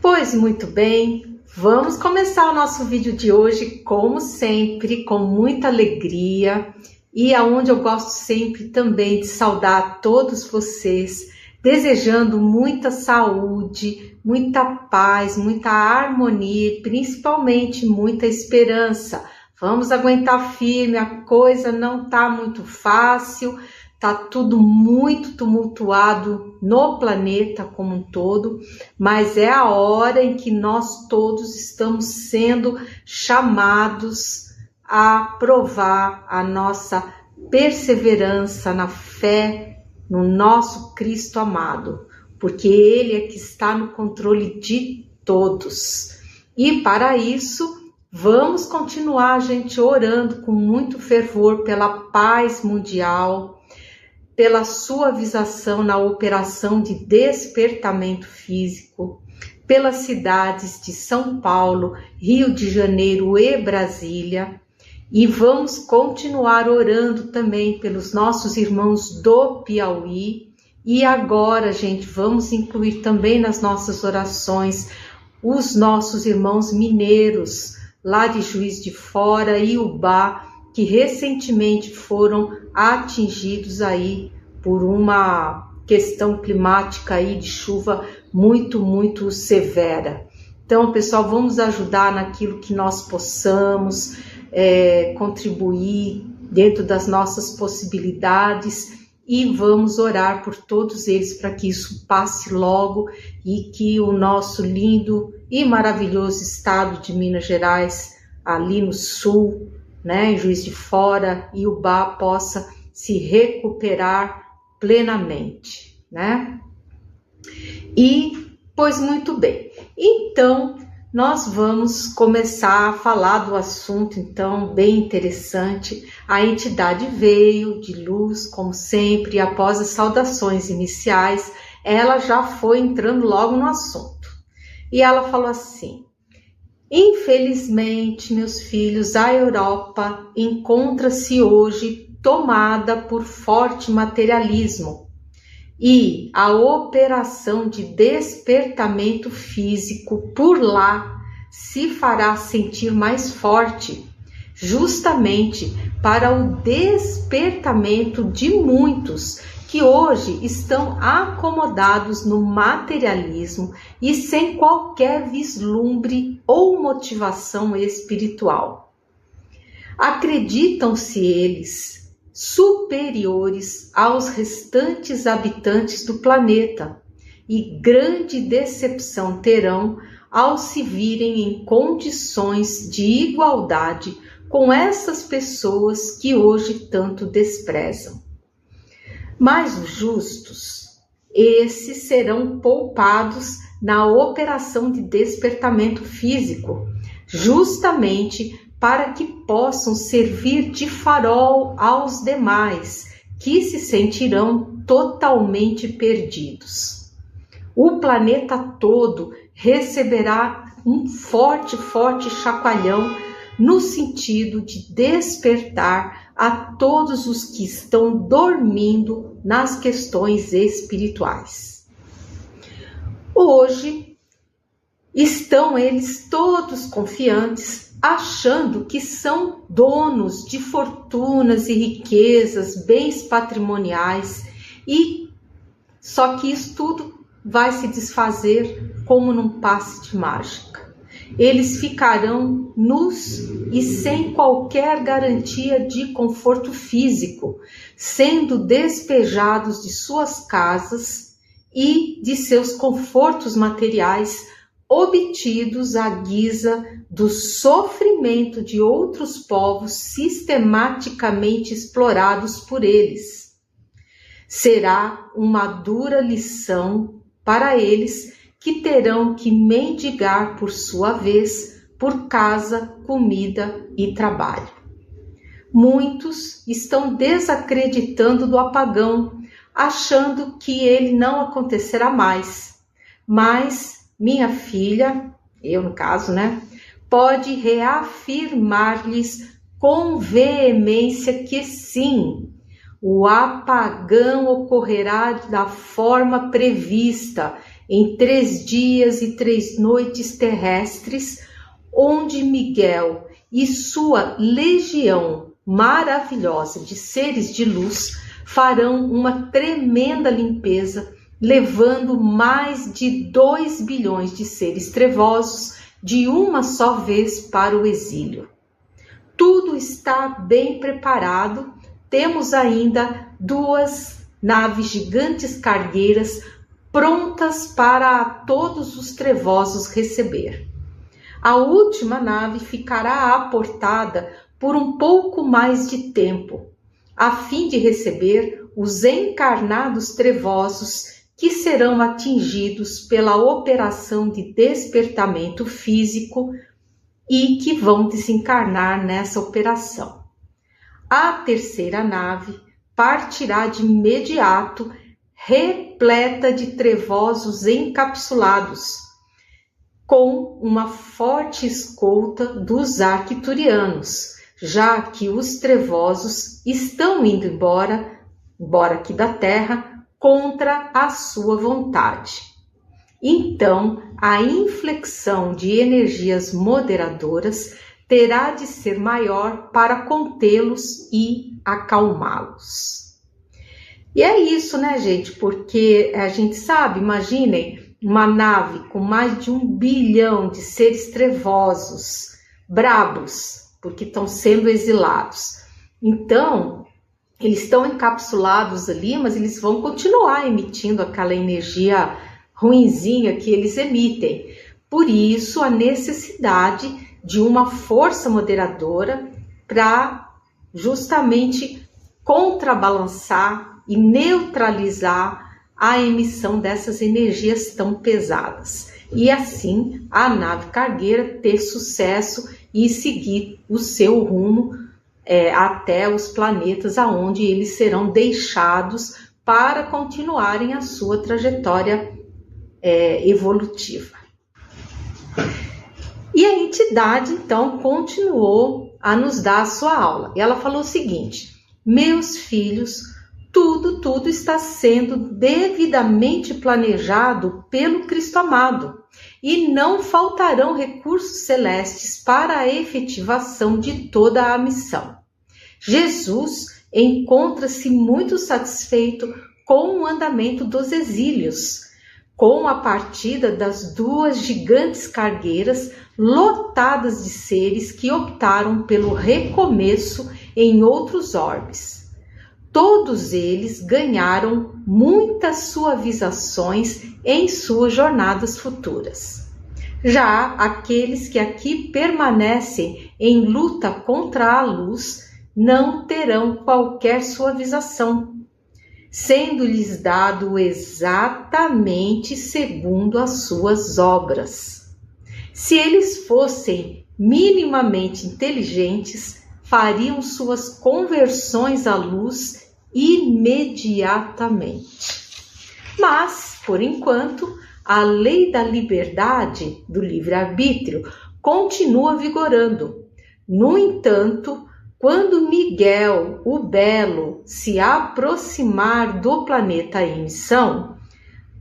Pois muito bem, vamos começar o nosso vídeo de hoje, como sempre, com muita alegria e aonde eu gosto sempre também de saudar todos vocês, desejando muita saúde, muita paz, muita harmonia e principalmente muita esperança. Vamos aguentar firme, a coisa não tá muito fácil. Tá tudo muito tumultuado no planeta como um todo, mas é a hora em que nós todos estamos sendo chamados a provar a nossa perseverança na fé no nosso Cristo amado, porque Ele é que está no controle de todos. E para isso, vamos continuar, gente, orando com muito fervor pela paz mundial, pela suavização na operação de despertamento físico, pelas cidades de São Paulo, Rio de Janeiro e Brasília. E vamos continuar orando também pelos nossos irmãos do Piauí. E agora, gente, vamos incluir também nas nossas orações os nossos irmãos mineiros, lá de Juiz de Fora e Ubá, que recentemente foram atingidos aí por uma questão climática aí de chuva muito severa. Então, pessoal, vamos ajudar naquilo que nós possamos, contribuir dentro das nossas possibilidades e vamos orar por todos eles para que isso passe logo e que o nosso lindo e maravilhoso estado de Minas Gerais, ali no sul, né, em Juiz de Fora e Ubá, possa se recuperar plenamente, né? E, pois muito bem, então nós vamos começar a falar do assunto, então, bem interessante. A entidade veio de luz, como sempre, e após as saudações iniciais, ela já foi entrando logo no assunto. E ela falou assim: infelizmente, meus filhos, a Europa encontra-se hoje tomada por forte materialismo e a operação de despertamento físico por lá se fará sentir mais forte, justamente para o despertamento de muitos que hoje estão acomodados no materialismo e sem qualquer vislumbre ou motivação espiritual. Acreditam-se eles superiores aos restantes habitantes do planeta e grande decepção terão ao se virem em condições de igualdade com essas pessoas que hoje tanto desprezam. Mas os justos, esses serão poupados na operação de despertamento físico, justamente para que possam servir de farol aos demais, que se sentirão totalmente perdidos. O planeta todo receberá um forte chacoalhão no sentido de despertar a todos os que estão dormindo nas questões espirituais. Hoje, estão eles todos confiantes, achando que são donos de fortunas e riquezas, bens patrimoniais, e só que isso tudo vai se desfazer como num passe de mágica. Eles ficarão nus e sem qualquer garantia de conforto físico, sendo despejados de suas casas e de seus confortos materiais, obtidos à guisa do sofrimento de outros povos sistematicamente explorados por eles. Será uma dura lição para eles, que terão que mendigar por sua vez por casa, comida e trabalho. Muitos estão desacreditando do apagão, achando que ele não acontecerá mais. Mas minha filha, eu no caso, pode reafirmar-lhes com veemência que sim, o apagão ocorrerá da forma prevista em 3 dias e 3 noites terrestres, onde Miguel e sua legião maravilhosa de seres de luz farão uma tremenda limpeza, levando mais de 2 bilhões de seres trevosos de uma só vez para o exílio. Tudo está bem preparado. Temos ainda 2 naves gigantes cargueiras prontas para todos os trevosos receber. A última nave ficará aportada por um pouco mais de tempo, a fim de receber os encarnados trevosos que serão atingidos pela operação de despertamento físico e que vão desencarnar nessa operação. A terceira nave partirá de imediato, repleta de trevosos encapsulados, com uma forte escolta dos arcturianos, já que os trevosos estão indo embora aqui da Terra, contra a sua vontade. Então, a inflexão de energias moderadoras terá de ser maior para contê-los e acalmá-los. E é isso, gente? Porque a gente sabe, imaginem, uma nave com mais de 1 bilhão de seres trevosos, brabos, porque estão sendo exilados. Então, eles estão encapsulados ali, mas eles vão continuar emitindo aquela energia ruinzinha que eles emitem. Por isso, a necessidade de uma força moderadora para justamente contrabalançar e neutralizar a emissão dessas energias tão pesadas. E assim, a nave cargueira ter sucesso e seguir o seu rumo até os planetas aonde eles serão deixados para continuarem a sua trajetória evolutiva. E a entidade, então, continuou a nos dar a sua aula. E ela falou o seguinte: meus filhos, tudo está sendo devidamente planejado pelo Cristo amado, e não faltarão recursos celestes para a efetivação de toda a missão. Jesus encontra-se muito satisfeito com o andamento dos exílios, com a partida das 2 gigantes cargueiras lotadas de seres que optaram pelo recomeço em outros orbes. Todos eles ganharam muitas suavizações em suas jornadas futuras. Já aqueles que aqui permanecem em luta contra a luz não terão qualquer suavização, sendo-lhes dado exatamente segundo as suas obras. Se eles fossem minimamente inteligentes, fariam suas conversões à luz imediatamente. Mas, por enquanto, a lei da liberdade, do livre-arbítrio, continua vigorando. No entanto, quando Miguel, o Belo, se aproximar do planeta em missão,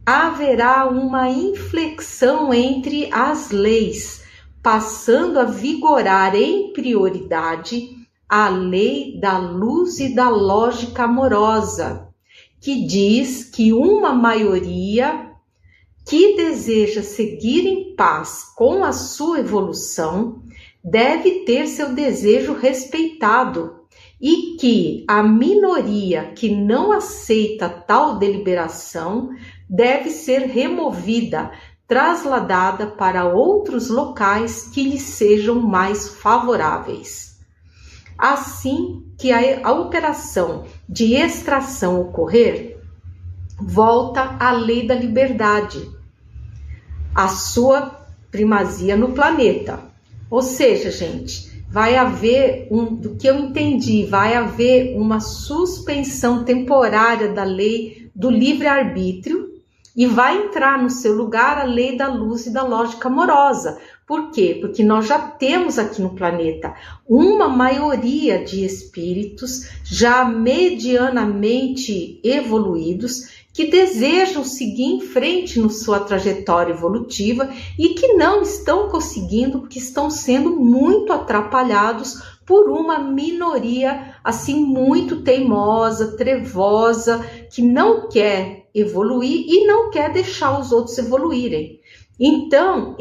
haverá uma inflexão entre as leis, passando a vigorar em prioridade a lei da luz e da lógica amorosa, que diz que uma maioria que deseja seguir em paz com a sua evolução deve ter seu desejo respeitado e que a minoria que não aceita tal deliberação deve ser removida, trasladada para outros locais que lhe sejam mais favoráveis. Assim que a operação de extração ocorrer, volta à lei da liberdade, a sua primazia no planeta. Ou seja, gente, vai haver, do que eu entendi, vai haver uma suspensão temporária da lei do livre-arbítrio e vai entrar no seu lugar a lei da luz e da lógica amorosa. Por quê? Porque nós já temos aqui no planeta uma maioria de espíritos já medianamente evoluídos que desejam seguir em frente na sua trajetória evolutiva e que não estão conseguindo porque estão sendo muito atrapalhados por uma minoria assim muito teimosa, trevosa, que não quer evoluir e não quer deixar os outros evoluírem. Então,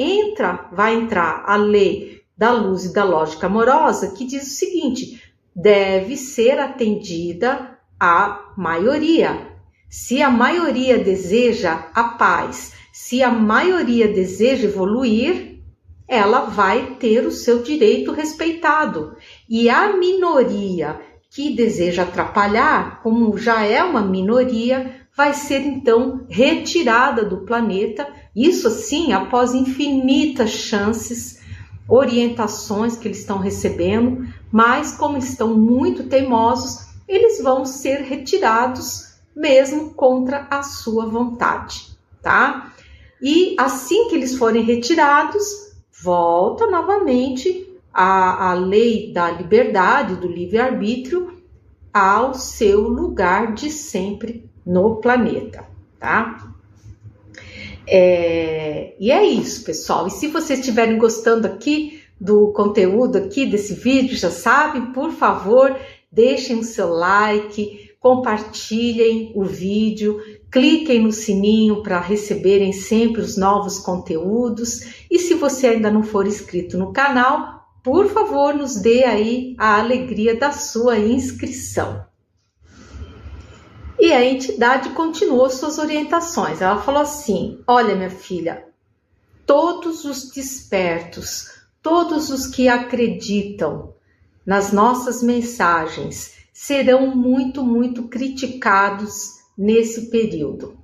vai entrar a lei da luz e da lógica amorosa, que diz o seguinte: deve ser atendida a maioria. Se a maioria deseja a paz, se a maioria deseja evoluir, ela vai ter o seu direito respeitado. E a minoria que deseja atrapalhar, como já é uma minoria, vai ser então retirada do planeta. Isso assim, após infinitas chances, orientações que eles estão recebendo, mas como estão muito teimosos, eles vão ser retirados mesmo contra a sua vontade, tá? E assim que eles forem retirados, volta novamente a lei da liberdade, do livre-arbítrio, ao seu lugar de sempre no planeta, tá? E é isso, pessoal. E se vocês estiverem gostando aqui do conteúdo aqui desse vídeo, já sabem, por favor, deixem o seu like, compartilhem o vídeo, cliquem no sininho para receberem sempre os novos conteúdos. E se você ainda não for inscrito no canal, por favor, nos dê aí a alegria da sua inscrição. E a entidade continuou suas orientações. Ela falou assim: olha, minha filha, todos os despertos, todos os que acreditam nas nossas mensagens serão muito, muito criticados nesse período.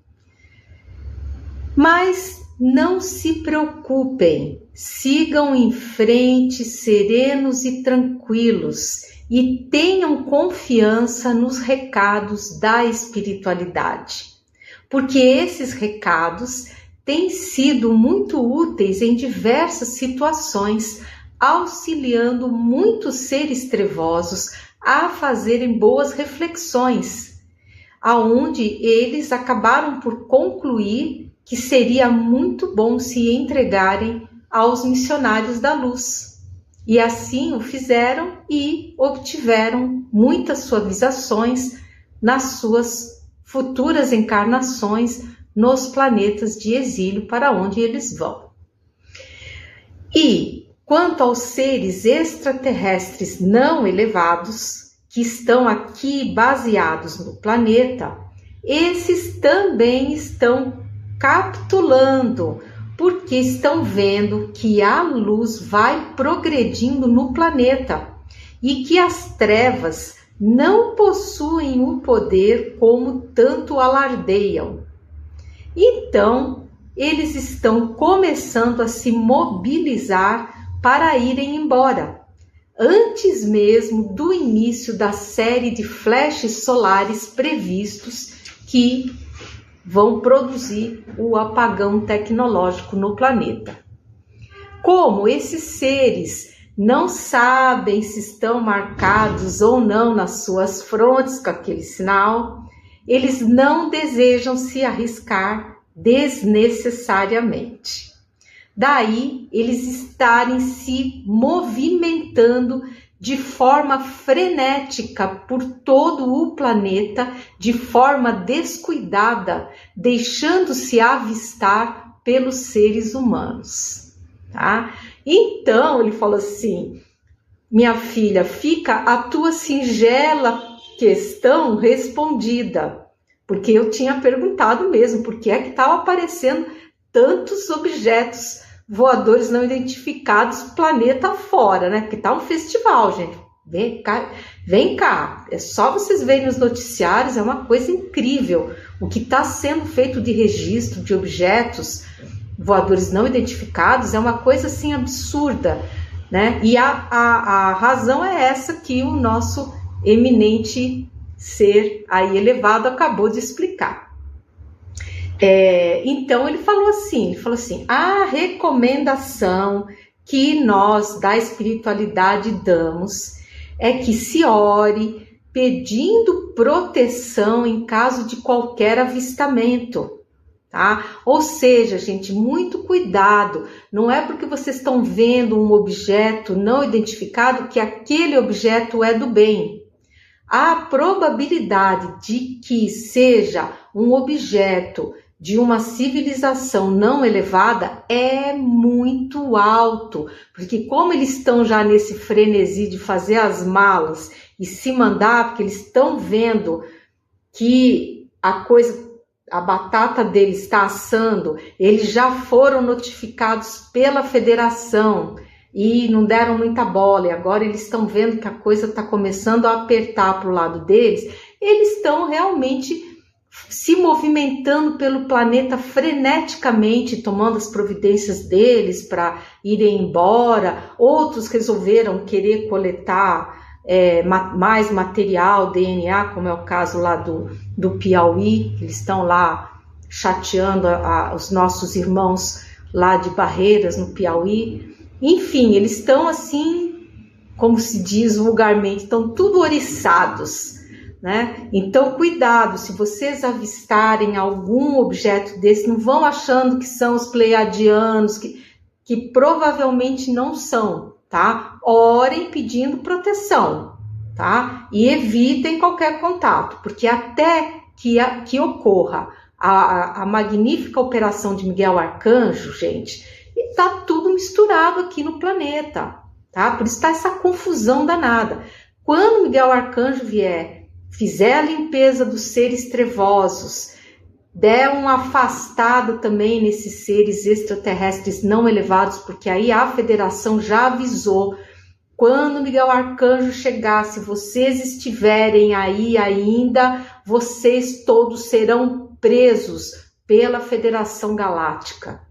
Mas não se preocupem, sigam em frente serenos e tranquilos e tenham confiança nos recados da espiritualidade, porque esses recados têm sido muito úteis em diversas situações, auxiliando muitos seres trevosos a fazerem boas reflexões, aonde eles acabaram por concluir que seria muito bom se entregarem aos missionários da luz. E assim o fizeram e obtiveram muitas suavizações nas suas futuras encarnações nos planetas de exílio para onde eles vão. E quanto aos seres extraterrestres não elevados, que estão aqui baseados no planeta, esses também estão capitulando, porque estão vendo que a luz vai progredindo no planeta e que as trevas não possuem o poder como tanto alardeiam. Então, eles estão começando a se mobilizar para irem embora, antes mesmo do início da série de flashes solares previstos que vão produzir o apagão tecnológico no planeta. Como esses seres não sabem se estão marcados ou não nas suas frontes com aquele sinal, eles não desejam se arriscar desnecessariamente. Daí, eles estarem se movimentando de forma frenética por todo o planeta, de forma descuidada, deixando-se avistar pelos seres humanos, tá? Então, ele falou assim: minha filha, fica a tua singela questão respondida, porque eu tinha perguntado mesmo, por que é que estava aparecendo tantos objetos voadores não identificados planeta fora, né? Porque tá um festival, gente. Vem cá. É só vocês verem nos noticiários, é uma coisa incrível. O que está sendo feito de registro de objetos voadores não identificados é uma coisa assim absurda. né? E a razão é essa que o nosso eminente ser aí elevado acabou de explicar. Então ele falou assim, a recomendação que nós da espiritualidade damos é que se ore pedindo proteção em caso de qualquer avistamento, tá? Ou seja, gente, muito cuidado, não é porque vocês estão vendo um objeto não identificado que aquele objeto é do bem. A probabilidade de que seja um objeto de uma civilização não elevada é muito alto, porque como eles estão já nesse frenesi de fazer as malas e se mandar, porque eles estão vendo que a batata deles está assando, eles já foram notificados pela federação e não deram muita bola, e agora eles estão vendo que a coisa está começando a apertar para o lado deles, eles estão realmente se movimentando pelo planeta freneticamente, tomando as providências deles para irem embora. Outros resolveram querer coletar mais material, DNA, como é o caso lá do Piauí, eles estão lá chateando os nossos irmãos lá de Barreiras, no Piauí. Enfim, eles estão assim, como se diz vulgarmente, estão tudo oriçados, né? Então, cuidado, se vocês avistarem algum objeto desse, não vão achando que são os pleiadianos, que provavelmente não são, tá? Orem pedindo proteção, tá? E evitem qualquer contato, porque até que ocorra a magnífica operação de Miguel Arcanjo, gente, está tudo misturado aqui no planeta, tá? Por isso está essa confusão danada. Quando Miguel Arcanjo vier, fizer a limpeza dos seres trevosos, der uma afastada também nesses seres extraterrestres não elevados, porque aí a federação já avisou, quando Miguel Arcanjo chegar, se vocês estiverem aí ainda, vocês todos serão presos pela Federação Galáctica.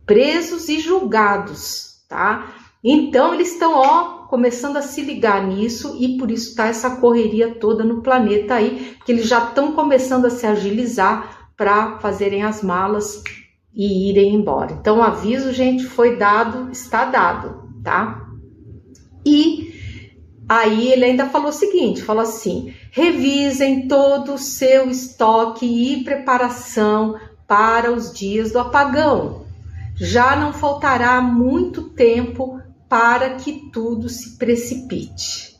Presos e julgados, tá? Então eles estão, começando a se ligar nisso e por isso tá essa correria toda no planeta aí, que eles já estão começando a se agilizar para fazerem as malas e irem embora. Então o aviso, gente, foi dado, está dado, tá? E aí ele ainda falou o seguinte, falou assim, revisem todo o seu estoque e preparação para os dias do apagão. Já não faltará muito tempo para que tudo se precipite.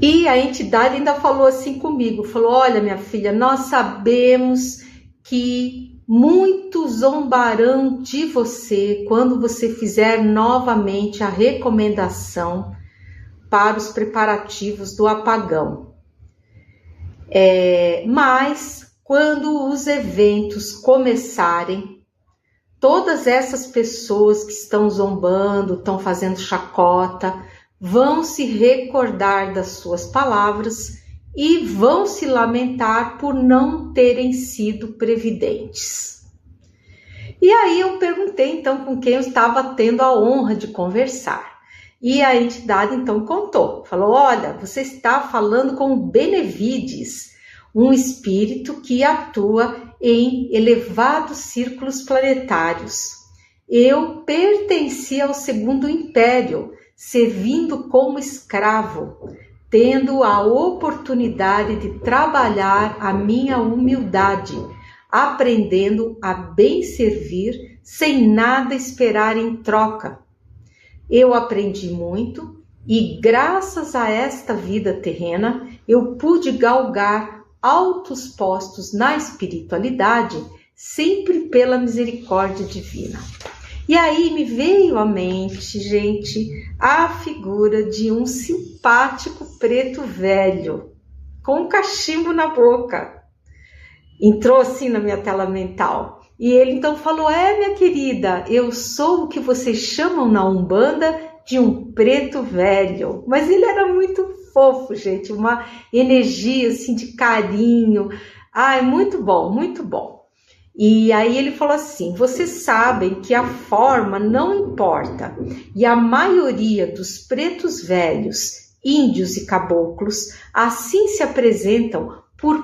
E a entidade ainda falou assim comigo, falou, olha minha filha, nós sabemos que muitos zombarão de você quando você fizer novamente a recomendação para os preparativos do apagão. Mas quando os eventos começarem, todas essas pessoas que estão zombando, estão fazendo chacota, vão se recordar das suas palavras e vão se lamentar por não terem sido previdentes. E aí eu perguntei então com quem eu estava tendo a honra de conversar. E a entidade então contou, falou, olha, você está falando com Benevides, um espírito que atua em elevados círculos planetários. Eu pertencia ao Segundo Império, servindo como escravo, tendo a oportunidade de trabalhar a minha humildade, aprendendo a bem servir, sem nada esperar em troca. Eu aprendi muito e, graças a esta vida terrena, eu pude galgar altos postos na espiritualidade, sempre pela misericórdia divina. E aí me veio à mente, gente, a figura de um simpático preto velho, com um cachimbo na boca. Entrou assim na minha tela mental. E ele então falou, minha querida, eu sou o que vocês chamam na Umbanda de um preto velho. Mas ele era muito fofo, gente, uma energia assim de carinho. Ai, muito bom, muito bom. E aí ele falou assim: vocês sabem que a forma não importa, e a maioria dos pretos velhos, índios e caboclos assim se apresentam por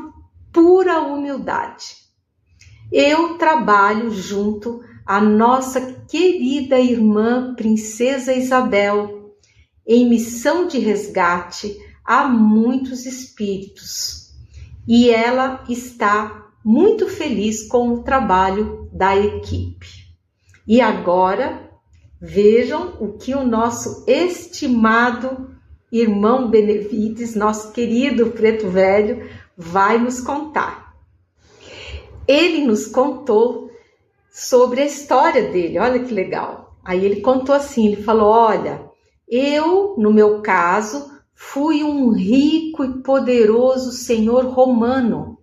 pura humildade. Eu trabalho junto à nossa querida irmã Princesa Isabel, em missão de resgate a muitos espíritos, e ela está muito feliz com o trabalho da equipe. E agora, vejam o que o nosso estimado irmão Benevides, nosso querido preto velho, vai nos contar. Ele nos contou sobre a história dele, olha que legal. Aí ele contou assim, ele falou: olha, eu, no meu caso, fui um rico e poderoso senhor romano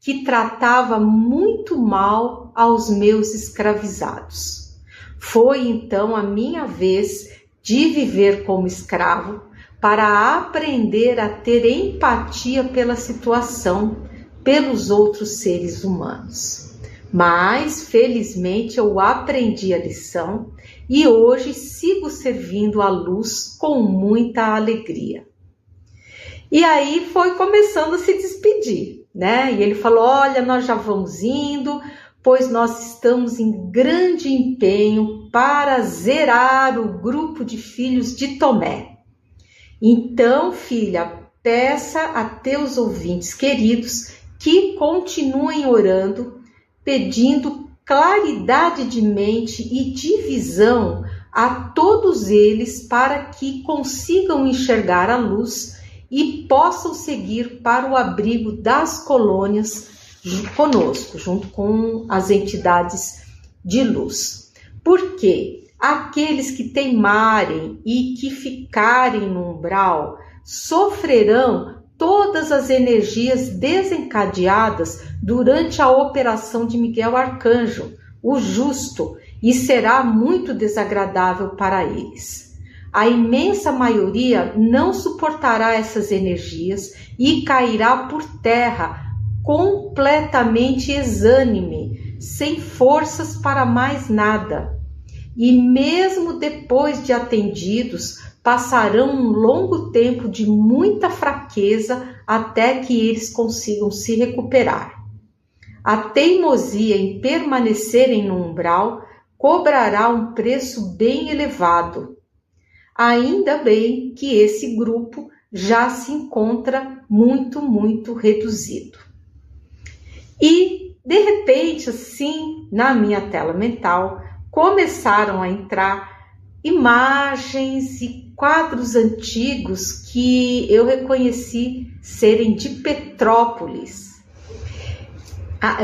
que tratava muito mal aos meus escravizados. Foi então a minha vez de viver como escravo para aprender a ter empatia pela situação, pelos outros seres humanos. Mas, felizmente, eu aprendi a lição e hoje sigo servindo a luz com muita alegria. E aí foi começando a se despedir, né? E ele falou: olha, nós já vamos indo, pois nós estamos em grande empenho para zerar o grupo de filhos de Tomé. Então, filha, peça a teus ouvintes queridos que continuem orando, pedindo claridade de mente e de visão a todos eles para que consigam enxergar a luz e possam seguir para o abrigo das colônias conosco, junto com as entidades de luz. Porque aqueles que teimarem e que ficarem no umbral sofrerão todas as energias desencadeadas durante a operação de Miguel Arcanjo, o justo, e será muito desagradável para eles. A imensa maioria não suportará essas energias e cairá por terra completamente exânime, sem forças para mais nada. E mesmo depois de atendidos, passarão um longo tempo de muita fraqueza até que eles consigam se recuperar. A teimosia em permanecerem no umbral cobrará um preço bem elevado. Ainda bem que esse grupo já se encontra muito reduzido. E, de repente, assim, na minha tela mental, começaram a entrar imagens e quadros antigos que eu reconheci serem de Petrópolis.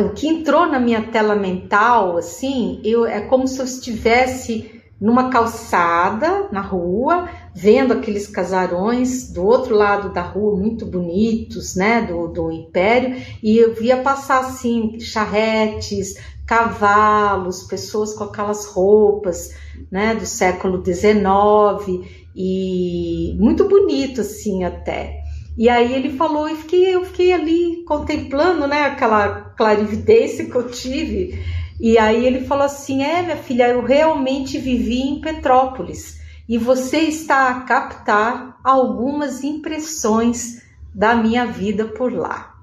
O que entrou na minha tela mental, assim, é como se eu estivesse numa calçada, na rua, vendo aqueles casarões do outro lado da rua, muito bonitos, né, do Império, e eu via passar, assim, charretes, cavalos, pessoas com aquelas roupas, né, do século XIX, e muito bonito, assim, até. E aí ele falou, eu fiquei ali contemplando, né, aquela clarividência que eu tive. E aí ele falou assim: minha filha, eu realmente vivi em Petrópolis e você está a captar algumas impressões da minha vida por lá.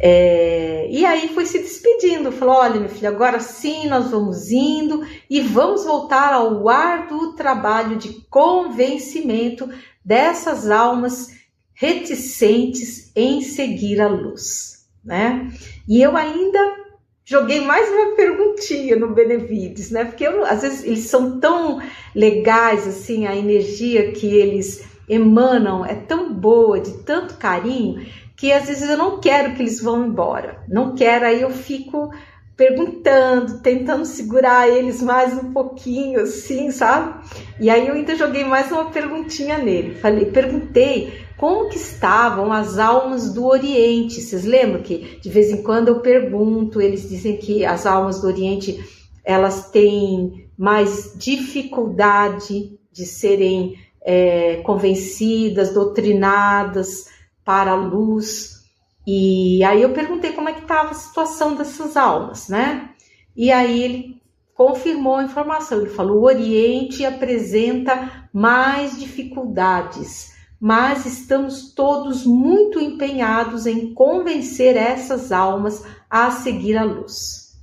E aí foi se despedindo, falou: olha, minha filha, agora sim nós vamos indo e vamos voltar ao árduo trabalho de convencimento dessas almas reticentes em seguir a luz, né? E eu ainda joguei mais uma perguntinha no Benevides, né? Porque às vezes eles são tão legais, assim, a energia que eles emanam é tão boa, de tanto carinho, que às vezes eu não quero que eles vão embora. Não quero, aí eu fico perguntando, tentando segurar eles mais um pouquinho, assim, sabe? E aí eu ainda joguei mais uma perguntinha nele. Perguntei como que estavam as almas do Oriente. Vocês lembram que de vez em quando eu pergunto, eles dizem que as almas do Oriente, elas têm mais dificuldade de serem convencidas, doutrinadas para a luz. E aí eu perguntei como é que estava a situação dessas almas, né? E aí ele confirmou a informação, ele falou: o Oriente apresenta mais dificuldades, mas estamos todos muito empenhados em convencer essas almas a seguir a luz.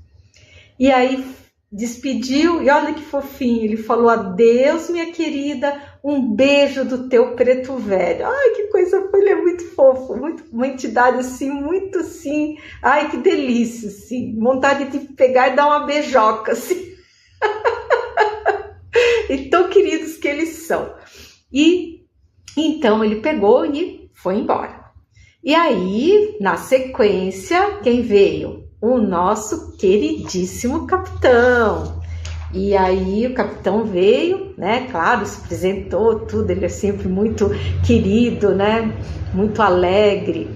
E aí despediu, e olha que fofinho, ele falou: adeus, minha querida, um beijo do teu preto velho. Ai, que coisa, ele é muito fofo, muito, uma entidade assim, muito assim, ai, que delícia, assim, vontade de pegar e dar uma beijoca, assim. E tão queridos que eles são. E então ele pegou e foi embora. E aí, na sequência, quem veio? O nosso queridíssimo capitão. E aí o capitão veio, né? Claro, se apresentou, tudo. Ele é sempre muito querido, né? Muito alegre.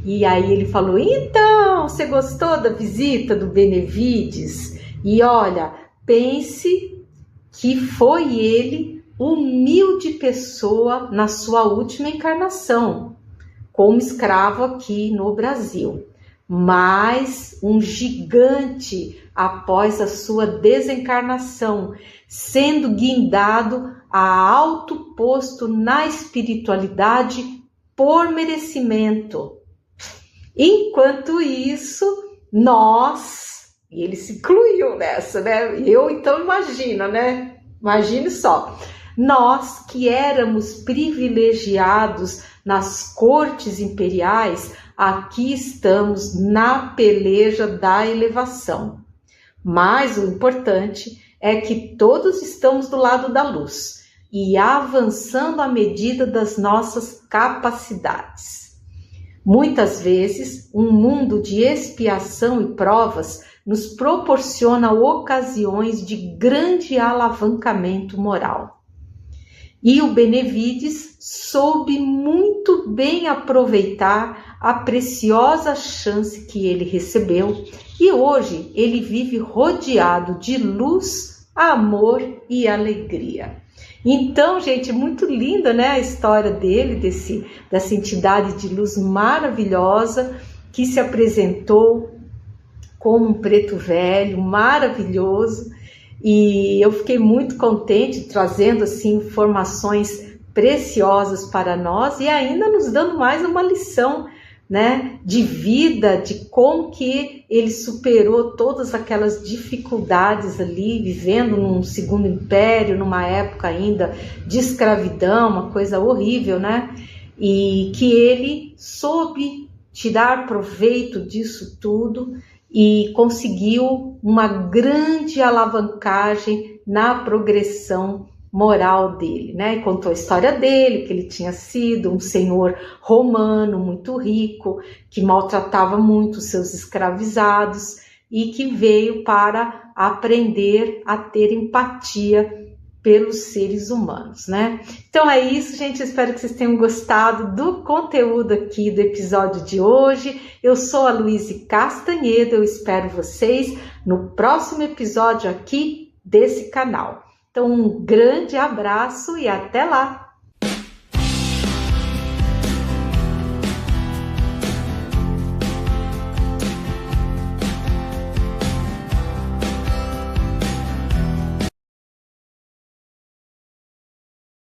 E aí ele falou: então, você gostou da visita do Benevides? E olha, pense que foi ele, humilde pessoa, na sua última encarnação, como escravo aqui no Brasil, mas um gigante após a sua desencarnação, sendo guindado a alto posto na espiritualidade por merecimento. Enquanto isso, nós, e ele se incluiu nessa, né? Eu então imagino, né? Imagine só, nós que éramos privilegiados nas cortes imperiais, aqui estamos na peleja da elevação. Mas o importante é que todos estamos do lado da luz e avançando à medida das nossas capacidades. Muitas vezes, um mundo de expiação e provas nos proporciona ocasiões de grande alavancamento moral. E o Benevides soube muito bem aproveitar a preciosa chance que ele recebeu, e hoje ele vive rodeado de luz, amor e alegria. Então, gente, muito linda, né, a história dele, dessa entidade de luz maravilhosa que se apresentou como um preto velho, maravilhoso. E eu fiquei muito contente trazendo assim informações preciosas para nós e ainda nos dando mais uma lição, né, de vida, de como que ele superou todas aquelas dificuldades ali, vivendo num segundo império, numa época ainda de escravidão, uma coisa horrível, né? E que ele soube tirar proveito disso tudo e conseguiu uma grande alavancagem na progressão moral dele, né? E contou a história dele, que ele tinha sido um senhor romano muito rico, que maltratava muito os seus escravizados e que veio para aprender a ter empatia pelos seres humanos, né? Então é isso, gente. Eu espero que vocês tenham gostado do conteúdo aqui do episódio de hoje. Eu sou a Luíse Castanhedo. Eu espero vocês no próximo episódio aqui desse canal. Então, um grande abraço e até lá!